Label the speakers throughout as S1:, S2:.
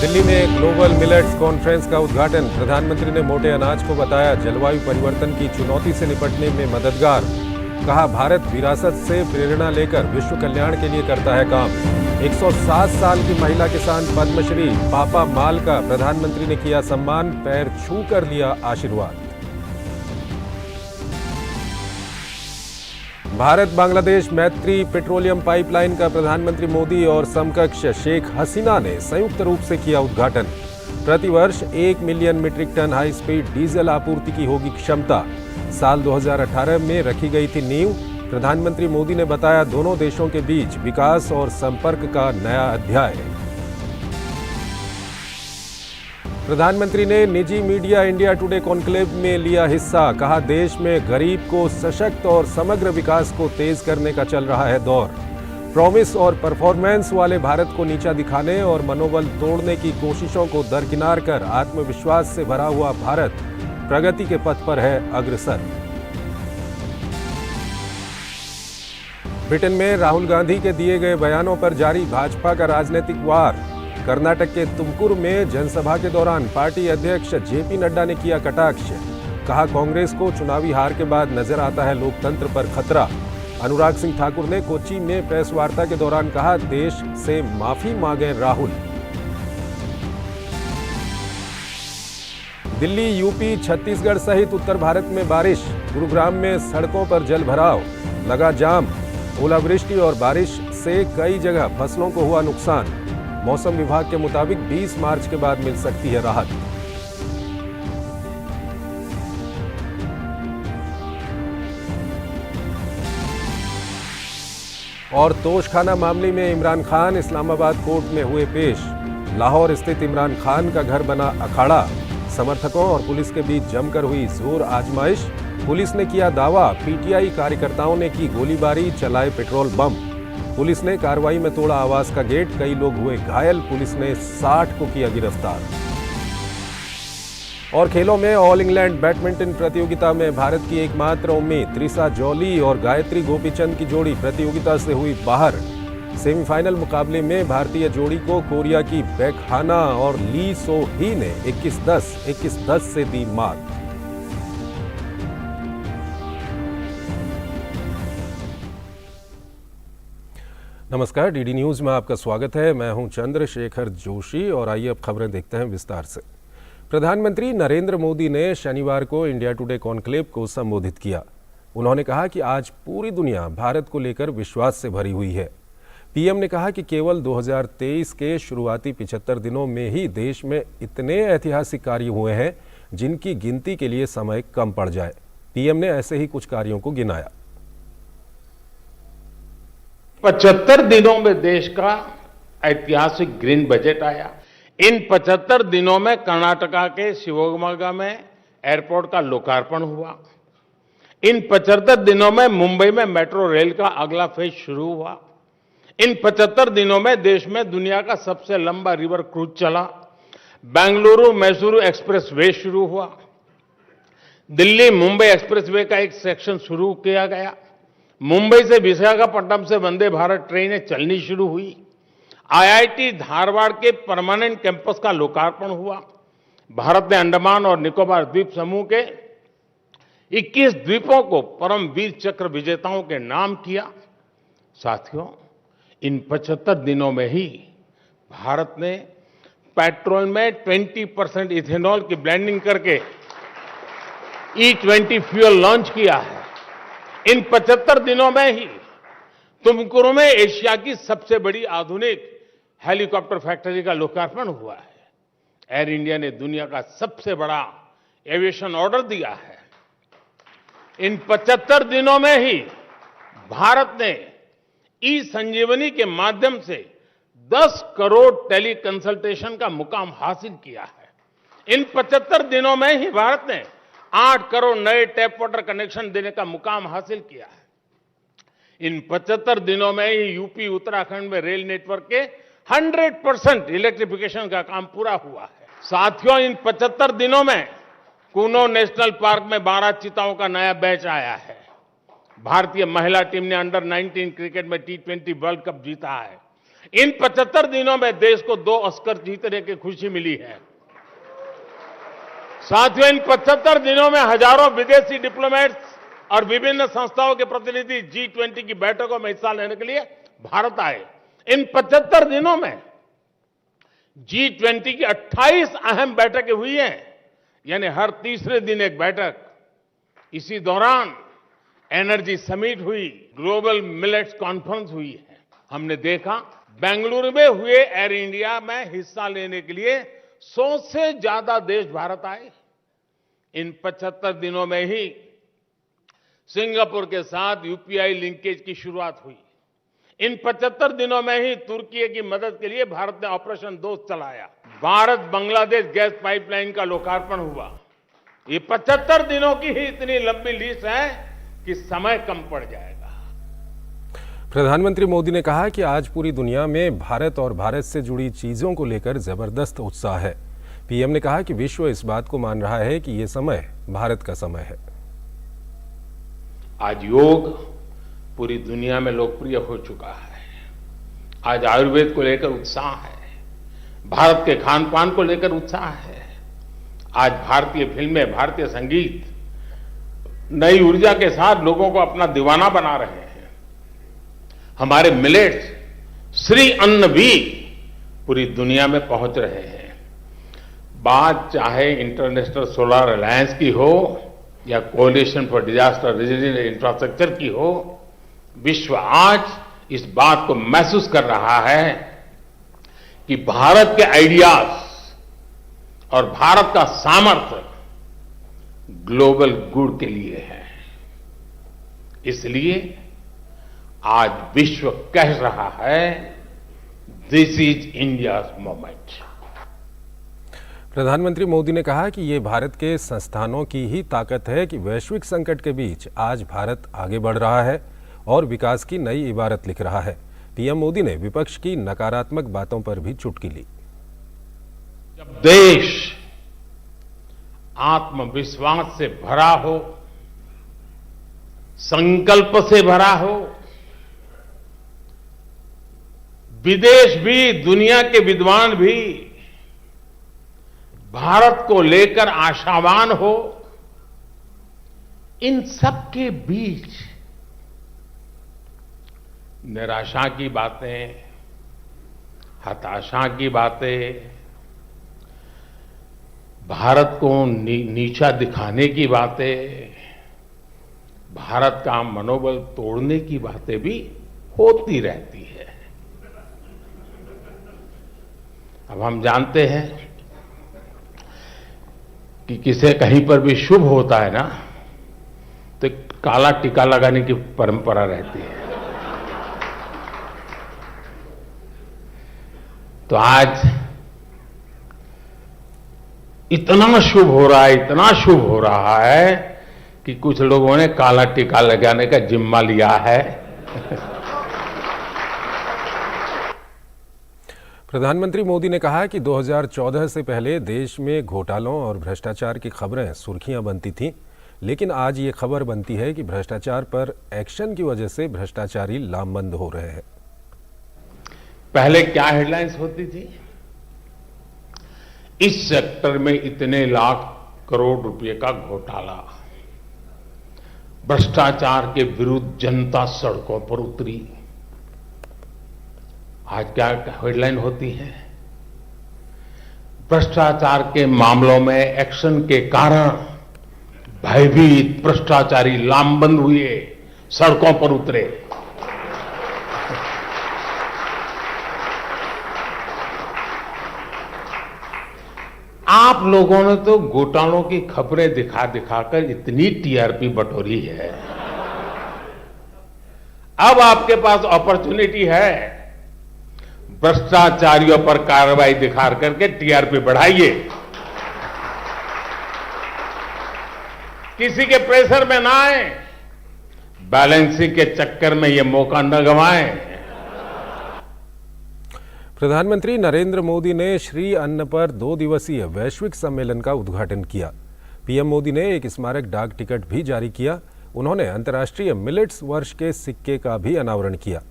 S1: दिल्ली में global millets conference का उद्घाटन। प्रधानमंत्री ने मोटे अनाज को बताया जलवायु परिवर्तन की चुनौती से निपटने में मददगार। कहा भारत विरासत से प्रेरणा लेकर विश्व कल्याण के लिए करता है काम। 107 साल की महिला किसान पद्मश्री पापा माल का प्रधानमंत्री ने किया सम्मान, पैर छू कर लिया आशीर्वाद। भारत बांग्लादेश मैत्री पेट्रोलियम पाइपलाइन का प्रधानमंत्री मोदी और समकक्ष शेख हसीना ने संयुक्त रूप से किया उद्घाटन। प्रतिवर्ष 1 million metric ton high speed diesel आपूर्ति की होगी क्षमता। साल 2018 में रखी गई थी नींव। प्रधानमंत्री मोदी ने बताया दोनों देशों के बीच विकास और संपर्क का नया अध्याय। प्रधानमंत्री ने निजी मीडिया इंडिया टुडे कॉन्क्लेव में लिया हिस्सा। कहा देश में गरीब को सशक्त और समग्र विकास को तेज करने का चल रहा है दौर। प्रॉमिस और परफॉर्मेंस वाले भारत को नीचा दिखाने और मनोबल तोड़ने की कोशिशों को दरकिनार कर आत्मविश्वास से भरा हुआ भारत प्रगति के पथ पर है अग्रसर। ब्रिटेन में राहुल गांधी के दिए गए बयानों पर जारी भाजपा का राजनीतिक वार। कर्नाटक के तुमकुरु में जनसभा के दौरान पार्टी अध्यक्ष जेपी नड्डा ने किया कटाक्ष। कहा कांग्रेस को चुनावी हार के बाद नजर आता है लोकतंत्र पर खतरा। अनुराग सिंह ठाकुर ने कोच्चि में प्रेस वार्ता के दौरान कहा देश से माफी मांगे राहुल। दिल्ली, यूपी, छत्तीसगढ़ सहित उत्तर भारत में बारिश। गुरुग्राम में सड़कों पर जल भराव, लगा जाम। ओलावृष्टि और बारिश से कई जगह फसलों को हुआ नुकसान। मौसम विभाग के मुताबिक 20 मार्च के बाद मिल सकती है राहत। और तोशखाना मामले में इमरान खान इस्लामाबाद कोर्ट में हुए पेश। लाहौर स्थित इमरान खान का घर बना अखाड़ा। समर्थकों और पुलिस के बीच जमकर हुई जोर आजमाइश। पुलिस ने किया दावा पीटीआई कार्यकर्ताओं ने की गोलीबारी, चलाए पेट्रोल बम। पुलिस ने कार्रवाई में तोड़ा आवास का गेट, कई लोग हुए घायल। पुलिस ने 60 को किया गिरफ्तार। और खेलों में ऑल इंग्लैंड बैडमिंटन प्रतियोगिता में भारत की एकमात्र उम्मीद त्रिशा जॉली और गायत्री गोपीचंद की जोड़ी प्रतियोगिता से हुई बाहर। सेमीफाइनल मुकाबले में भारतीय जोड़ी को कोरिया की बेकहाना और ली सो ही ने 21-10 से दी मात। नमस्कार, डीडी न्यूज में आपका स्वागत है। मैं हूं चंद्रशेखर जोशी और आइए अब खबरें देखते हैं विस्तार से। प्रधानमंत्री नरेंद्र मोदी ने शनिवार को इंडिया टुडे कॉन्क्लेव को संबोधित किया। उन्होंने कहा कि आज पूरी दुनिया भारत को लेकर विश्वास से भरी हुई है। पीएम ने कहा कि केवल 2023 के शुरुआती 75 दिनों में ही देश में इतने ऐतिहासिक कार्य हुए हैं जिनकी गिनती के लिए समय कम पड़ जाए। पीएम ने ऐसे ही कुछ कार्यों को गिनाया।
S2: 75 दिनों में देश का ऐतिहासिक ग्रीन बजट आया। इन 75 दिनों में कर्नाटका के शिवमोगा में एयरपोर्ट का लोकार्पण हुआ। इन 75 दिनों में मुंबई में मेट्रो रेल का अगला फेज शुरू हुआ। इन 75 दिनों में देश में दुनिया का सबसे लंबा रिवर क्रूज चला। बेंगलुरु मैसूरू एक्सप्रेस वे शुरू हुआ। दिल्ली मुंबई एक्सप्रेस वे का एक सेक्शन शुरू किया गया। मुंबई से विशाखापट्टनम से वंदे भारत ट्रेनें चलनी शुरू हुई। आईआईटी धारवाड़ के परमानेंट कैंपस का लोकार्पण हुआ। भारत ने अंडमान और निकोबार द्वीप समूह के 21 द्वीपों को परम वीर चक्र विजेताओं के नाम किया। साथियों, इन 75 दिनों में ही भारत ने पेट्रोल में 20% इथेनॉल की ब्लेंडिंग करके E20 फ्यूल लॉन्च किया है। इन 75 दिनों में ही तुमकुरु में एशिया की सबसे बड़ी आधुनिक हेलीकॉप्टर फैक्ट्री का लोकार्पण हुआ है। एयर इंडिया ने दुनिया का सबसे बड़ा एविएशन ऑर्डर दिया है। इन 75 दिनों में ही भारत ने ई संजीवनी के माध्यम से 10 करोड़ टेली कंसल्टेशन का मुकाम हासिल किया है। इन 75 दिनों में ही भारत ने 8 करोड़ नए टैप वाटर कनेक्शन देने का मुकाम हासिल किया है। इन 75 दिनों में ही यूपी उत्तराखंड में रेल नेटवर्क के 100% इलेक्ट्रिफिकेशन का काम पूरा हुआ है। साथियों, इन 75 दिनों में कूनो नेशनल पार्क में 12 चीताओं का नया बैच आया है। भारतीय महिला टीम ने अंडर 19 क्रिकेट में T20 वर्ल्ड कप जीता है। इन 75 दिनों में देश को 2 ऑस्कर जीतने की खुशी मिली है। साथियों, इन 75 दिनों में हजारों विदेशी डिप्लोमेट्स और विभिन्न संस्थाओं के प्रतिनिधि G20 की बैठकों में हिस्सा लेने के लिए भारत आए। इन 75 दिनों में G20 की 28 अहम बैठकें हुई हैं, यानी हर तीसरे दिन एक बैठक। इसी दौरान एनर्जी समिट हुई, ग्लोबल मिलेट्स कॉन्फ्रेंस हुई है। हमने देखा बेंगलुरु में हुए एयर इंडिया में हिस्सा लेने के लिए 100 से ज्यादा देश भारत आए। इन 75 दिनों में ही सिंगापुर के साथ यूपीआई लिंकेज की शुरुआत हुई। इन 75 दिनों में ही तुर्की की मदद के लिए भारत ने ऑपरेशन दोस्त चलाया। भारत बांग्लादेश गैस पाइपलाइन का लोकार्पण हुआ। ये 75 दिनों की ही इतनी लंबी लिस्ट है कि समय कम पड़ जाएगा।
S1: प्रधानमंत्री मोदी ने कहा कि आज पूरी दुनिया में भारत और भारत से जुड़ी चीजों को लेकर जबरदस्त उत्साह है। पीएम ने कहा कि विश्व इस बात को मान रहा है कि ये समय भारत का समय है।
S2: आज योग पूरी दुनिया में लोकप्रिय हो चुका है। आज आयुर्वेद को लेकर उत्साह है, भारत के खान पान को लेकर उत्साह है। आज भारतीय फिल्में, भारतीय संगीत नई ऊर्जा के साथ लोगों को अपना दीवाना बना रहे हैं। हमारे मिलेट्स, श्री अन्न भी पूरी दुनिया में पहुंच रहे हैं। बात चाहे इंटरनेशनल सोलर अलायंस की हो या coalition for disaster resilient infrastructure की हो, विश्व आज इस बात को महसूस कर रहा है कि भारत के आइडियाज और भारत का सामर्थ्य ग्लोबल गुड के लिए है। इसलिए आज विश्व कह रहा है, दिस इज इंडियाज मोमेंट।
S1: प्रधानमंत्री मोदी ने कहा कि ये भारत के संस्थानों की ही ताकत है कि वैश्विक संकट के बीच आज भारत आगे बढ़ रहा है और विकास की नई इबारत लिख रहा है। पीएम मोदी ने विपक्ष की नकारात्मक बातों पर भी चुटकी ली।
S2: जब देश आत्मविश्वास से भरा हो, संकल्प से भरा हो, विदेश भी, दुनिया के विद्वान भी भारत को लेकर आशावान हो, इन सब के बीच निराशा की बातें, हताशा की बातें, भारत को नीचा दिखाने की बातें, भारत का मनोबल तोड़ने की बातें भी होती रहती है। अब हम जानते हैं कि किसे कहीं पर भी शुभ होता है ना, तो काला टीका लगाने की परंपरा रहती है। तो आज इतना शुभ हो रहा है, इतना शुभ हो रहा है कि कुछ लोगों ने काला टीका लगाने का जिम्मा लिया है।
S1: प्रधानमंत्री मोदी ने कहा कि 2014 से पहले देश में घोटालों और भ्रष्टाचार की खबरें सुर्खियां बनती थीं, लेकिन आज ये खबर बनती है कि भ्रष्टाचार पर एक्शन की वजह से भ्रष्टाचारी लामबंद हो रहे हैं।
S2: पहले क्या हेडलाइंस होती थी? इस सेक्टर में इतने लाख करोड़ रुपए का घोटाला, भ्रष्टाचार के विरुद्ध जनता सड़कों पर उतरी। आज क्या हेडलाइन होती है? भ्रष्टाचार के मामलों में एक्शन के कारण भयभीत भ्रष्टाचारी लामबंद हुए, सड़कों पर उतरे। आप लोगों ने तो घोटालों की खबरें दिखा दिखाकर इतनी टीआरपी बटोरी है। अब आपके पास अपॉर्चुनिटी है, भ्रष्टाचारियों पर कार्रवाई दिखा करके टीआरपी बढ़ाइए। किसी के प्रेशर में ना आए, बैलेंसिंग के चक्कर में ये मौका न गंवाएं।
S1: प्रधानमंत्री नरेंद्र मोदी ने श्री अन्न पर 2 दिवसीय वैश्विक सम्मेलन का उद्घाटन किया। पीएम मोदी ने एक स्मारक डाक टिकट भी जारी किया। उन्होंने अंतर्राष्ट्रीय मिलेट्स वर्ष के सिक्के का भी अनावरण किया।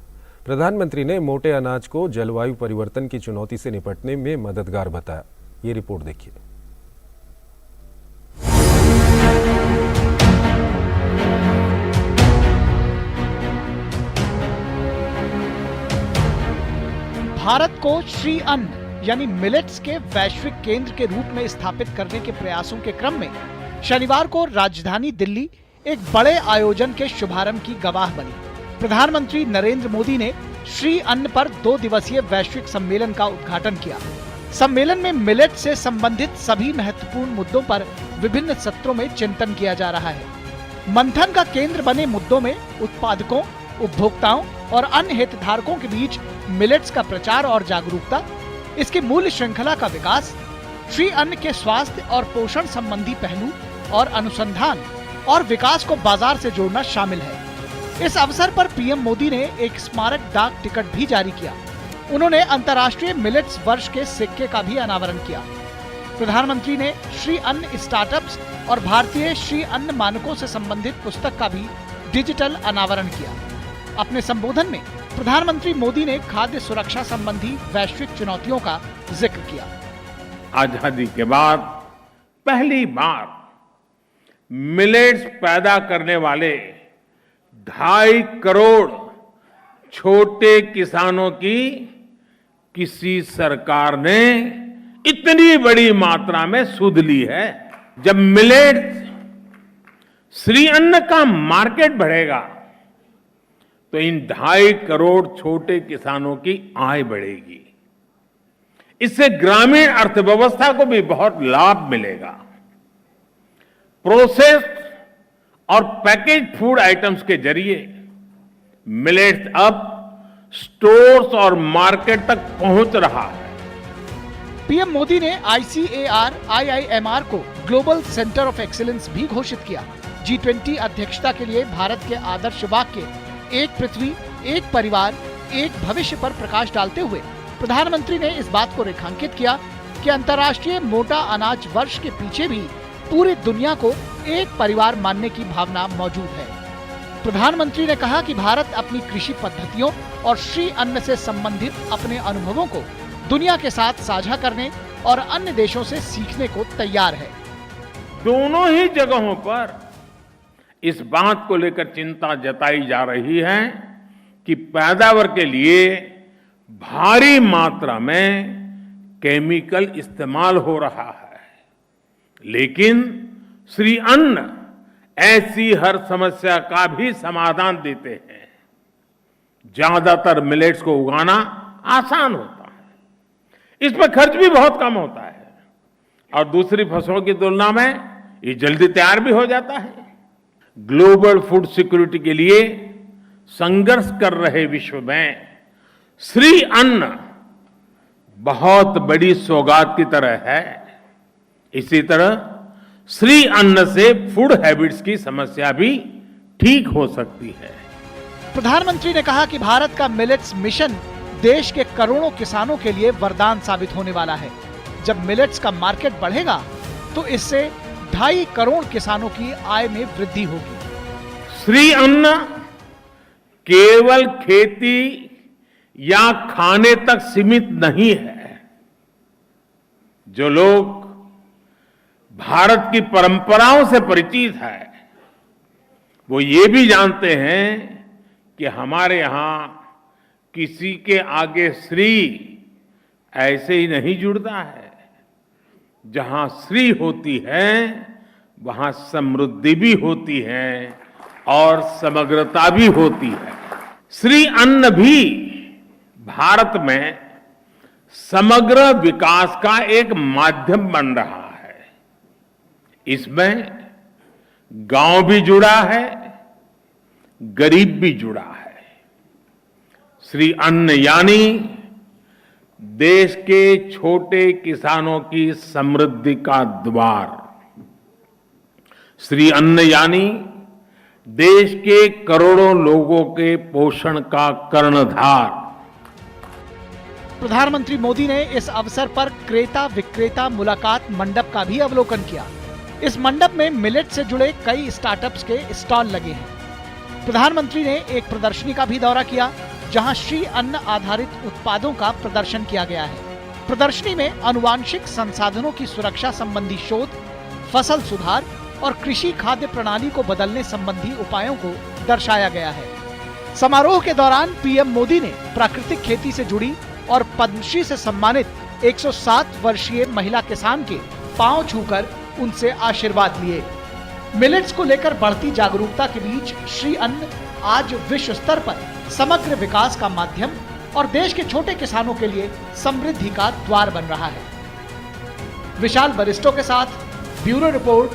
S1: प्रधानमंत्री ने मोटे अनाज को जलवायु परिवर्तन की चुनौती से निपटने में मददगार बताया। ये रिपोर्ट देखिए।
S3: भारत को श्री अन्न यानी मिलेट्स के वैश्विक केंद्र के रूप में स्थापित करने के प्रयासों के क्रम में शनिवार को राजधानी दिल्ली एक बड़े आयोजन के शुभारंभ की गवाह बनी। प्रधानमंत्री नरेंद्र मोदी ने श्री अन्न पर 2 दिवसीय वैश्विक सम्मेलन का उद्घाटन किया। सम्मेलन में मिलेट से संबंधित सभी महत्वपूर्ण मुद्दों पर विभिन्न सत्रों में चिंतन किया जा रहा है। मंथन का केंद्र बने मुद्दों में उत्पादकों, उपभोक्ताओं और अन्य हितधारकों के बीच मिलेट्स का प्रचार और जागरूकता, इसकी मूल्य श्रृंखला का विकास, श्री अन्न के स्वास्थ्य और पोषण संबंधी पहलू और अनुसंधान और विकास को बाजार से जोड़ना शामिल है। इस अवसर पर पीएम मोदी ने एक स्मारक डाक टिकट भी जारी किया। उन्होंने अंतर्राष्ट्रीय मिलेट्स वर्ष के सिक्के का भी अनावरण किया। प्रधानमंत्री ने श्री अन्न स्टार्टअप्स और भारतीय श्री अन्न मानकों से संबंधित पुस्तक का भी डिजिटल अनावरण किया। अपने संबोधन में प्रधानमंत्री मोदी ने खाद्य सुरक्षा संबंधी वैश्विक चुनौतियों का जिक्र किया।
S2: आजादी के बाद पहली बार मिलेट्स पैदा करने वाले 2.5 करोड़ छोटे किसानों की किसी सरकार ने इतनी बड़ी मात्रा में सुध ली है। जब मिलेट्स श्री अन्न का मार्केट बढ़ेगा तो इन 2.5 करोड़ छोटे किसानों की आय बढ़ेगी। इससे ग्रामीण अर्थव्यवस्था को भी बहुत लाभ मिलेगा। प्रोसेस्ड और पैकेज फूड आइटम्स के जरिए मिलेट्स अब स्टोर्स और मार्केट तक पहुंच रहा है।
S3: पीएम मोदी ने ICAR IIMR को ग्लोबल सेंटर ऑफ एक्सीलेंस भी घोषित किया। G20 अध्यक्षता के लिए भारत के आदर्श वाक्य एक पृथ्वी, एक परिवार, एक भविष्य पर प्रकाश डालते हुए प्रधानमंत्री ने इस बात को रेखांकित किया कि अंतर्राष्ट्रीय मोटा अनाज वर्ष के पीछे भी पूरी दुनिया को एक परिवार मानने की भावना मौजूद है। प्रधानमंत्री ने कहा कि भारत अपनी कृषि पद्धतियों और श्री अन्न से संबंधित अपने अनुभवों को दुनिया के साथ साझा करने और अन्य देशों से सीखने को तैयार है।
S2: दोनों ही जगहों पर इस बात को लेकर चिंता जताई जा रही है कि पैदावार के लिए भारी मात्रा में केमिकल इस्तेमाल हो रहा है, लेकिन श्री अन्न ऐसी हर समस्या का भी समाधान देते हैं। ज्यादातर मिलेट्स को उगाना आसान होता है, इसमें खर्च भी बहुत कम होता है और दूसरी फसलों की तुलना में ये जल्दी तैयार भी हो जाता है। ग्लोबल फूड सिक्योरिटी के लिए संघर्ष कर रहे विश्व में श्री अन्न बहुत बड़ी सौगात की तरह है। इसी तरह श्री अन्न से फूड हैबिट्स की समस्या भी ठीक हो सकती है।
S3: प्रधानमंत्री ने कहा कि भारत का मिलेट्स मिशन देश के करोड़ों किसानों के लिए वरदान साबित होने वाला है। जब मिलेट्स का मार्केट बढ़ेगा तो इससे 2.5 करोड़ किसानों की आय में वृद्धि होगी।
S2: श्री अन्न केवल खेती या खाने तक सीमित नहीं है। जो लोग भारत की परंपराओं से परिचित है वो ये भी जानते हैं कि हमारे यहां किसी के आगे श्री ऐसे ही नहीं जुड़ता है। जहां श्री होती है वहां समृद्धि भी होती है और समग्रता भी होती है। श्री अन्न भी भारत में समग्र विकास का एक माध्यम बन रहा है। इसमें गांव भी जुड़ा है, गरीब भी जुड़ा है। श्री अन्न यानी देश के छोटे किसानों की समृद्धि का द्वार। श्री अन्न यानी देश के करोड़ों लोगों के पोषण का कर्णधार।
S3: प्रधानमंत्री मोदी ने इस अवसर पर क्रेता विक्रेता मुलाकात मंडप का भी अवलोकन किया। इस मंडप में मिलेट से जुड़े कई स्टार्टअप्स के स्टॉल लगे हैं। प्रधानमंत्री ने एक प्रदर्शनी का भी दौरा किया जहां श्री अन्न आधारित उत्पादों का प्रदर्शन किया गया है। प्रदर्शनी में आनुवांशिक संसाधनों की सुरक्षा संबंधी शोध, फसल सुधार और कृषि खाद्य प्रणाली को बदलने संबंधी उपायों को दर्शाया गया है। समारोह के दौरान पीएम मोदी ने प्राकृतिक खेती से जुड़ी और पद्मश्री से सम्मानित 107 वर्षीय महिला किसान के पांव छूकर उनसे आशीर्वाद लिए। मिलेट्स को लेकर बढ़ती जागरूकता के बीच श्री अन्न आज विश्व स्तर पर समग्र विकास का माध्यम और देश के छोटे किसानों के लिए समृद्धि का द्वार बन रहा है। विशाल वरिष्ठों के साथ bureau report,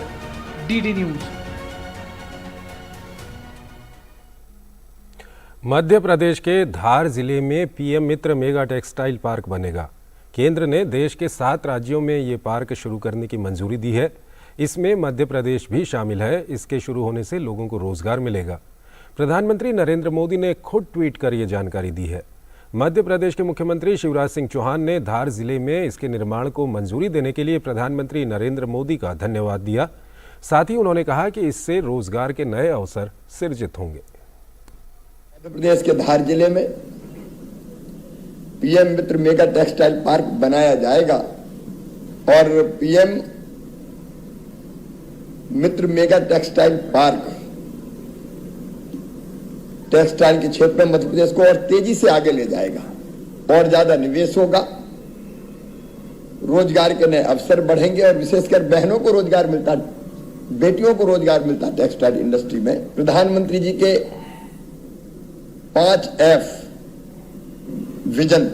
S3: DD news.
S1: Madhya Pradesh के धार जिले में पीएम मित्र मेगा टेक्सटाइल पार्क बनेगा। केंद्र ने देश के 7 राज्यों में ये पार्क शुरू करने की मंजूरी दी है। इसमें मध्य प्रदेश भी शामिल है। इसके शुरू होने से लोगों को रोजगार मिलेगा। प्रधानमंत्री नरेंद्र मोदी ने खुद ट्वीट कर ये जानकारी दी है। मध्य प्रदेश के मुख्यमंत्री शिवराज सिंह चौहान ने धार जिले में इसके निर्माण को मंजूरी देने के लिए प्रधानमंत्री नरेंद्र मोदी का धन्यवाद दिया। साथ ही उन्होंने कहा कि इससे रोजगार के नए अवसर सृजित होंगे।
S4: मध्य प्रदेश के धार जिले में पीएम मित्र मेगा टेक्सटाइल पार्क बनाया जाएगा और पीएम मित्र मेगा टेक्सटाइल पार्क टेक्सटाइल के क्षेत्र में मध्य प्रदेश को और तेजी से आगे ले जाएगा और ज्यादा निवेश होगा, रोजगार के नए अवसर बढ़ेंगे और विशेषकर बहनों को रोजगार मिलता, बेटियों को रोजगार मिलता टेक्सटाइल इंडस्ट्री में। प्रधानमंत्री जी के 5F विजन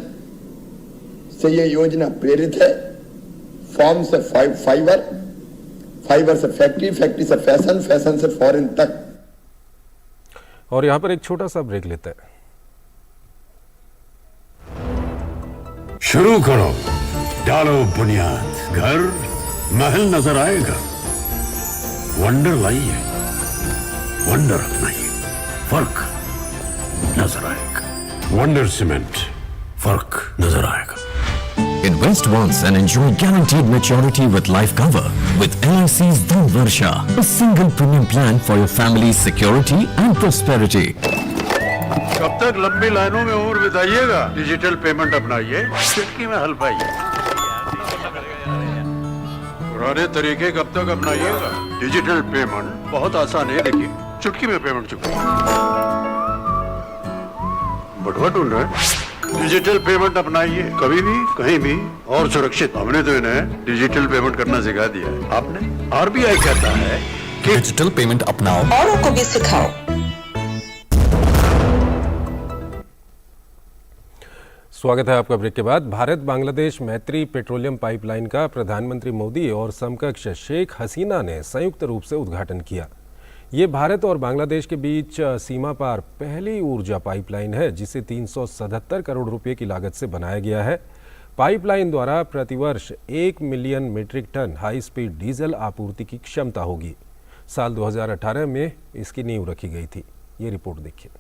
S4: से ये योजना प्रेरित है। फॉर्म से फाइबर, फाइबर से फैक्ट्री, फैक्ट्री से फैशन, फैशन से फॉरेन तक।
S1: और यहाँ पर एक छोटा सा ब्रेक लेते हैं।
S5: शुरू करो, डालो बुनियाद, घर महल नजर आएगा। वंडर लाइए, वंडर अपनाइए, फर्क नजर आएगा। वंडर सीमेंट, फर्क नजर आएगा।
S6: Invest once and enjoy guaranteed maturity with life cover with LIC's Dhan Varsha, a single premium plan for your family's security and prosperity.
S5: कब तक लंबी लाइनों में उम्र बिताइएगा? डिजिटल पेमेंट अपनाइए, चुटकी में हल पाइए। पुराने तरीके कब तक अपनाइएगा? डिजिटल पेमेंट बहुत आसान है, देखिए चुटकी में पेमेंट चुका। बटवा ढूंढ रहे? डिजिटल पेमेंट अपनाइए, कभी भी कहीं भी और सुरक्षित। हमने तो इन्हें डिजिटल पेमेंट करना सिखा दिया है। आपने? आरबीआई कहता है कि
S6: डिजिटल पेमेंट अपनाओ,
S7: औरों को भी सिखाओ।
S1: स्वागत है आपका ब्रेक के बाद। भारत बांग्लादेश मैत्री पेट्रोलियम पाइपलाइन का प्रधानमंत्री मोदी और समकक्ष शेख हसीना ने संयुक्त रूप से उद्घाटन किया। ये भारत और बांग्लादेश के बीच सीमा पार पहली ऊर्जा पाइपलाइन है जिसे 377 करोड़ रुपए की लागत से बनाया गया है। पाइपलाइन द्वारा प्रतिवर्ष 1 million metric ton high speed diesel आपूर्ति की क्षमता होगी। साल 2018 में इसकी नींव रखी गई थी। ये रिपोर्ट देखिए।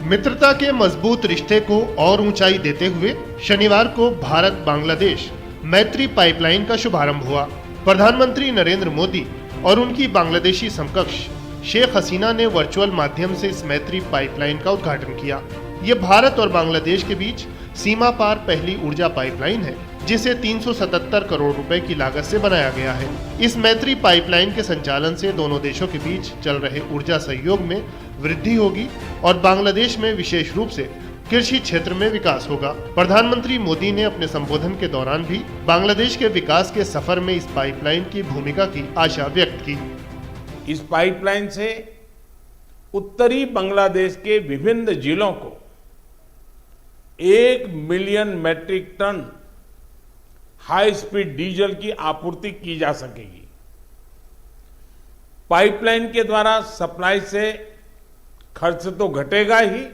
S8: मित्रता के मजबूत रिश्ते को और ऊंचाई देते हुए शनिवार को भारत बांग्लादेश मैत्री पाइपलाइन का शुभारंभ हुआ। प्रधानमंत्री नरेंद्र मोदी और उनकी बांग्लादेशी समकक्ष शेख हसीना ने वर्चुअल माध्यम से इस मैत्री पाइपलाइन का उद्घाटन किया। ये भारत और बांग्लादेश के बीच सीमा पार पहली ऊर्जा पाइपलाइन है जिसे 377 करोड़ रुपए की लागत से बनाया गया है। इस मैत्री पाइपलाइन के संचालन से दोनों देशों के बीच चल रहे ऊर्जा सहयोग में वृद्धि होगी और बांग्लादेश में विशेष रूप से कृषि क्षेत्र में विकास होगा। प्रधानमंत्री मोदी ने अपने संबोधन के दौरान भी बांग्लादेश के विकास के सफर में इस पाइपलाइन की भूमिका की आशा व्यक्त की।
S2: इस पाइपलाइन से उत्तरी बांग्लादेश के विभिन्न जिलों को 1 million metric ton high speed diesel की आपूर्ति की जा सकेगी। पाइपलाइन के द्वारा सप्लाई से खर्च तो घटेगा ही,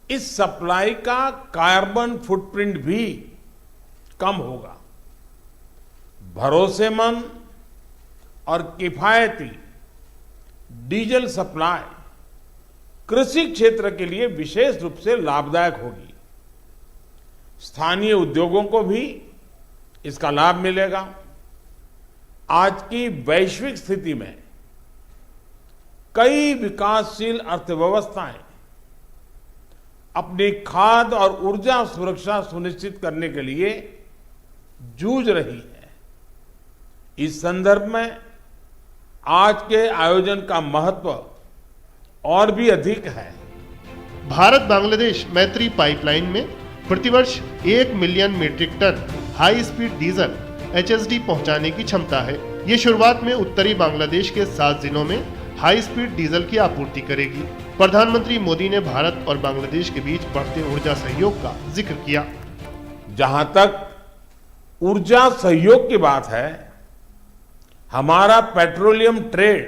S2: इस सप्लाई का कार्बन फुटप्रिंट भी कम होगा। भरोसेमंद और किफायती डीजल सप्लाई कृषि क्षेत्र के लिए विशेष रूप से लाभदायक होगी। स्थानीय उद्योगों को भी इसका लाभ मिलेगा। आज की वैश्विक स्थिति में कई विकासशील अर्थव्यवस्थाएं अपनी खाद्य और ऊर्जा सुरक्षा सुनिश्चित करने के लिए जूझ रही है। इस संदर्भ में आज के आयोजन का महत्व और भी अधिक है।
S8: भारत बांग्लादेश मैत्री पाइपलाइन में प्रतिवर्ष 1 million metric ton high speed diesel HSD पहुंचाने की क्षमता है। ये शुरुआत में उत्तरी बांग्लादेश के 7 जिलों में हाई स्पीड डीजल की आपूर्ति करेगी। प्रधानमंत्री मोदी ने भारत और बांग्लादेश के बीच बढ़ते ऊर्जा सहयोग का जिक्र किया।
S2: जहां तक ऊर्जा सहयोग की बात है, हमारा पेट्रोलियम ट्रेड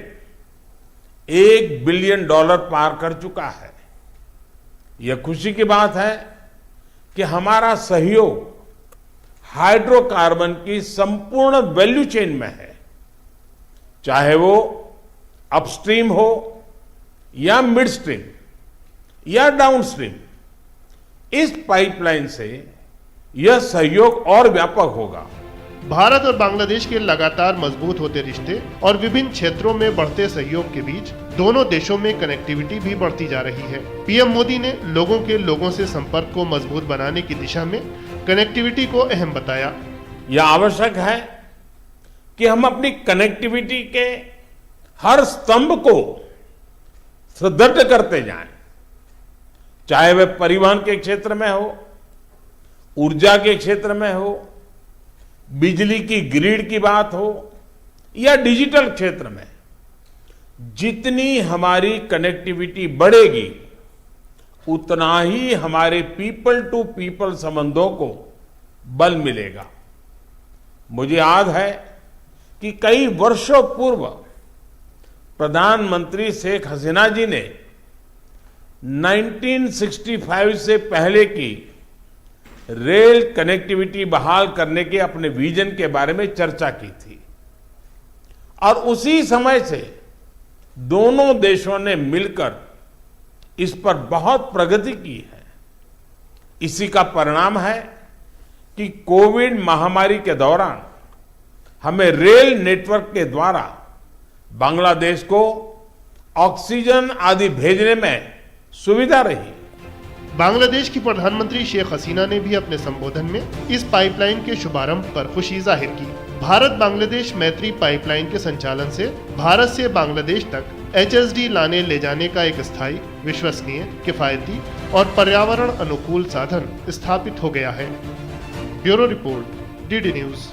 S2: $1 बिलियन पार कर चुका है। यह खुशी की बात है कि हमारा सहयोग हाइड्रोकार्बन की संपूर्ण वैल्यू चेन में है, चाहे वो अपस्ट्रीम हो या मिडस्ट्रीम या डाउनस्ट्रीम। इस पाइपलाइन से यह सहयोग और व्यापक होगा।
S8: भारत और बांग्लादेश के लगातार मजबूत होते रिश्ते और विभिन्न क्षेत्रों में बढ़ते सहयोग के बीच दोनों देशों में कनेक्टिविटी भी बढ़ती जा रही है। पीएम मोदी ने लोगों से संपर्क को मजबूत बनाने की दिशा में कनेक्टिविटी को अहम बताया।
S2: यह आवश्यक है कि हम अपनी कनेक्टिविटी के हर स्तंभ को सुदृढ़ करते जाएं, चाहे वह परिवहन के क्षेत्र में हो, ऊर्जा के क्षेत्र में हो, बिजली की ग्रिड की बात हो या डिजिटल क्षेत्र में। जितनी हमारी कनेक्टिविटी बढ़ेगी, उतना ही हमारे पीपल टू पीपल संबंधों को बल मिलेगा। मुझे याद है कि कई वर्षों पूर्व प्रधानमंत्री शेख हसीना जी ने 1965 से पहले की रेल कनेक्टिविटी बहाल करने के अपने विजन के बारे में चर्चा की थी और उसी समय से दोनों देशों ने मिलकर इस पर बहुत प्रगति की है। इसी का परिणाम है कि कोविड महामारी के दौरान हमें रेल नेटवर्क के द्वारा बांग्लादेश को ऑक्सीजन आदि भेजने में सुविधा रही।
S8: बांग्लादेश की प्रधानमंत्री शेख हसीना ने भी अपने संबोधन में इस पाइपलाइन के शुभारंभ पर खुशी जाहिर की। भारत बांग्लादेश मैत्री पाइपलाइन के संचालन से भारत से बांग्लादेश तक HSD लाने ले जाने का एक स्थायी, विश्वसनीय, किफायती और पर्यावरण अनुकूल साधन स्थापित हो गया है। Bureau report, DD news.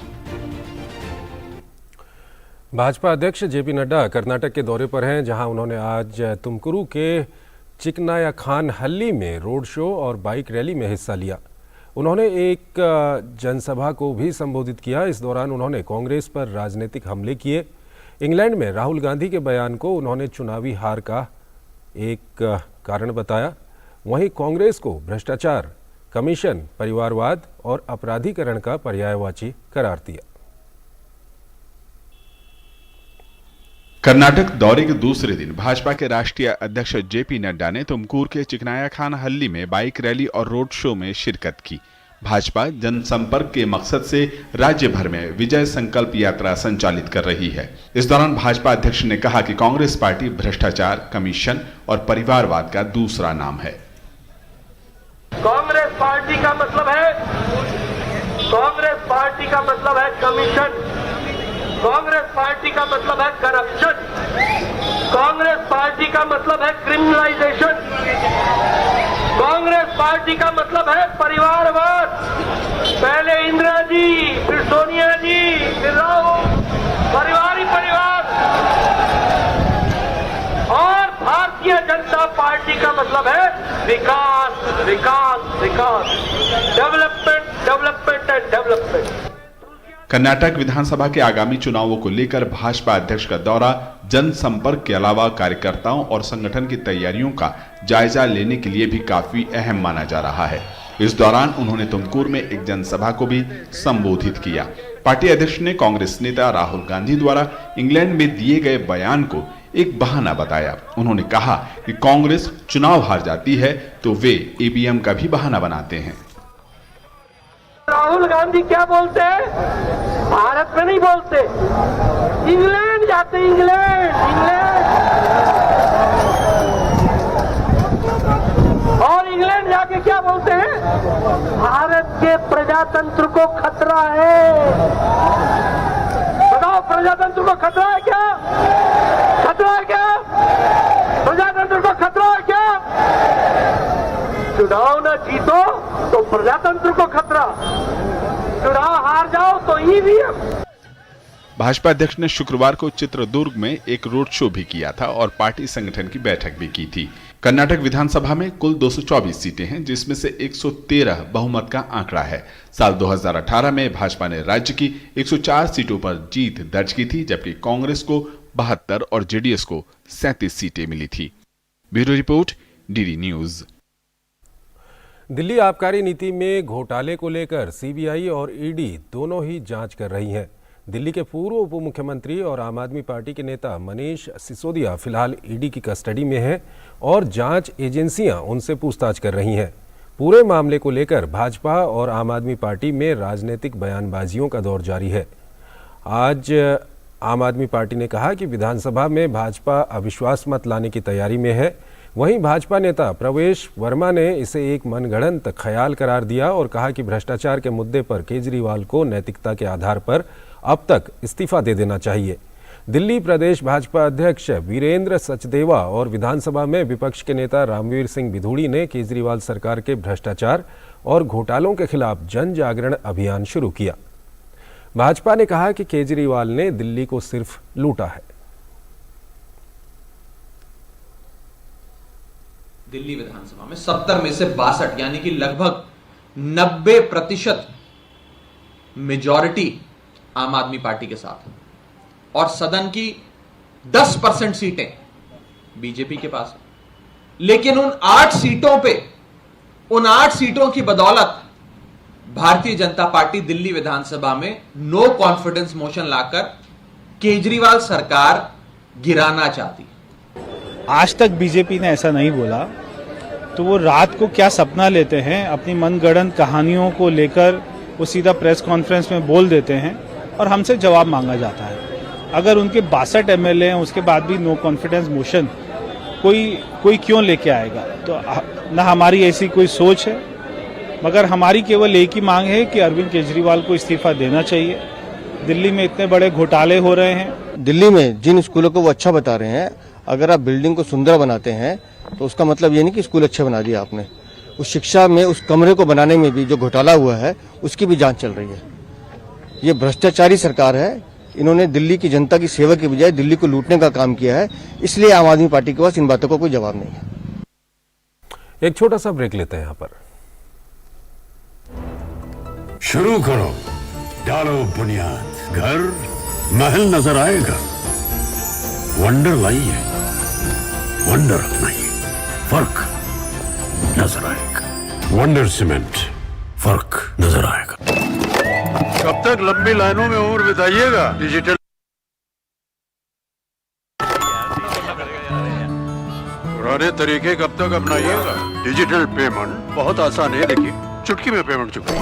S1: Bhajpa अध्यक्ष जेपी नड्डा कर्नाटक के दौरे पर हैं, जहां उन्होंने आज तुमकुरू के चिकनायाखानहल्ली में रोड शो और बाइक रैली में हिस्सा लिया। उन्होंने एक जनसभा को भी संबोधित किया। इस दौरान उन्होंने कांग्रेस पर राजनीतिक हमले किए। इंग्लैंड में राहुल गांधी के बयान को उन्होंने चुनावी हार का एक कारण बताया। वहीं कांग्रेस को भ्रष्टाचार, कमीशन, परिवारवाद और अपराधीकरण का पर्यायवाची करार दिया।
S7: कर्नाटक दौरे के दूसरे दिन भाजपा के राष्ट्रीय अध्यक्ष जेपी नड्डा ने तुमकुर के चिकनायाखानहल्ली में बाइक रैली और रोड शो में शिरकत की। भाजपा जनसंपर्क के मकसद से राज्य भर में विजय संकल्प यात्रा संचालित कर रही है। इस दौरान भाजपा अध्यक्ष ने कहा कि कांग्रेस पार्टी भ्रष्टाचार, कमीशन और परिवारवाद का दूसरा नाम है।
S9: कांग्रेस पार्टी का मतलब है कमीशन, कांग्रेस पार्टी का मतलब है करप्शन, कांग्रेस पार्टी का मतलब है क्रिमिनलाइजेशन, कांग्रेस पार्टी का मतलब है परिवारवाद। पहले इंदिरा जी, फिर सोनिया जी, फिर राहुल, परिवार ही परिवार। और भारतीय जनता पार्टी का मतलब है विकास, विकास, विकास, development, development and development.
S7: Karnataka विधानसभा के आगामी चुनावों को लेकर भाजपा अध्यक्ष का दौरा जनसंपर्क के अलावा कार्यकर्ताओं और संगठन की तैयारियों का जायजा लेने के लिए भी काफी अहम माना जा रहा है। इस दौरान उन्होंने तुमकुर में एक जनसभा को भी संबोधित किया। पार्टी अध्यक्ष ने कांग्रेस नेता राहुल गांधी द्वारा इंग्लैंड में दिए गए बयान को एक बहाना बताया। उन्होंने कहा कि कांग्रेस चुनाव हार जाती है तो वे ईवीएम का भी बहाना बनाते हैं।
S9: राहुल गांधी क्या बोलते हैं? भारत में नहीं बोलते, इंग्लैंड जाते, इंग्लैंड, इंग्लैंड। क्या बोलते हैं? भारत के प्रजातंत्र को खतरा है। बताओ, प्रजातंत्र को खतरा है क्या? खतरा है क्या? प्रजातंत्र को खतरा है क्या? चुनाव न जीतो तो प्रजातंत्र को खतरा, चुनाव हार जाओ तो ईवीएम।
S7: भाजपा अध्यक्ष ने शुक्रवार को चित्रदुर्ग में एक रोड शो भी किया था और पार्टी संगठन की बैठक भी की थी। कर्नाटक विधानसभा में कुल 224 सीटें हैं, जिसमें से 113 बहुमत का आंकड़ा है। साल 2018 में भाजपा ने राज्य की 104 सीटों पर जीत दर्ज की थी, जबकि कांग्रेस को 72 और जेडीएस को 37 सीटें मिली थी। Bureau report, DD news.
S1: Delhi आबकारी नीति में घोटाले को लेकर सीबीआई और ईडी दोनों ही जांच कर रही हैं। दिल्ली के पूर्व उप मुख्यमंत्री और आम आदमी पार्टी के नेता मनीष सिसोदिया फिलहाल ईडी की कस्टडी में हैं और जांच एजेंसियां उनसे पूछताछ कर रही हैं। पूरे मामले को लेकर भाजपा और आम आदमी पार्टी में राजनीतिक बयानबाजियों का दौर जारी है। आज आम आदमी पार्टी ने कहा कि विधानसभा में भाजपा अविश्वास मत लाने की तैयारी में है। वहीं भाजपा नेता प्रवेश वर्मा ने इसे एक मनगढ़ंत ख्याल करार दिया और कहा कि भ्रष्टाचार के मुद्दे पर केजरीवाल को नैतिकता के आधार पर अब तक इस्तीफा दे देना चाहिए। दिल्ली प्रदेश भाजपा अध्यक्ष वीरेंद्र सचदेवा और विधानसभा में विपक्ष के नेता रामवीर सिंह बिधूड़ी ने केजरीवाल सरकार के भ्रष्टाचार और घोटालों के खिलाफ जन जागरण अभियान शुरू किया। भाजपा ने कहा कि केजरीवाल ने दिल्ली को सिर्फ लूटा है।
S10: दिल्ली विधानसभा में 70 में से 62 यानी कि लगभग 90% मेजॉरिटी आम आदमी पार्टी के साथ है और सदन की 10% सीटें बीजेपी के पास है। लेकिन उन 8 सीटों की बदौलत भारतीय जनता पार्टी दिल्ली विधानसभा में नो कॉन्फिडेंस मोशन लाकर केजरीवाल सरकार गिराना चाहती।
S11: आज तक बीजेपी ने ऐसा नहीं बोला, तो वो रात को क्या सपना लेते हैं, अपनी मनगढ़ंत कहानियों को लेकर वो सीधा प्रेस कॉन्फ्रेंस में बोल देते हैं और हमसे जवाब मांगा जाता है। अगर उनके 62 एमएलए हैं, उसके बाद भी नो कॉन्फिडेंस मोशन कोई क्यों लेके आएगा? तो ना हमारी ऐसी कोई सोच है, मगर हमारी केवल एक ही मांग है कि अरविंद केजरीवाल को इस्तीफा देना चाहिए। दिल्ली में इतने बड़े घोटाले हो रहे हैं।
S12: दिल्ली में जिन स्कूलों को वो अच्छा बता रहे हैं, अगर आप बिल्डिंग को सुंदर बनाते हैं तो उसका मतलब ये नहीं कि स्कूल अच्छे बना दिया आपने। उस शिक्षा में, उस कमरे को बनाने में भी जो घोटाला हुआ है उसकी भी जांच चल रही है। ये भ्रष्टाचारी सरकार है। इन्होंने दिल्ली की जनता की सेवा के बजाय दिल्ली को लूटने का काम किया है। इसलिए आम आदमी पार्टी के पास इन बातों का कोई जवाब नहीं है।
S1: एक छोटा सा ब्रेक लेते हैं यहाँ पर।
S5: शुरू करो, डालो बुनियाद, घर महल नजर आएगा। वंडर लाइए, वंडर अपनाइए, फर्क नजर आएगा। वंडर सीमेंट, फर्क नजर आएगा। कब तक लंबी लाइनों में उम्र बिताइएगा? डिजिटल पुराने तरीके कब तक अपनाइएगा? डिजिटल पेमेंट बहुत आसान है, देखिए चुटकी में पेमेंट चुका।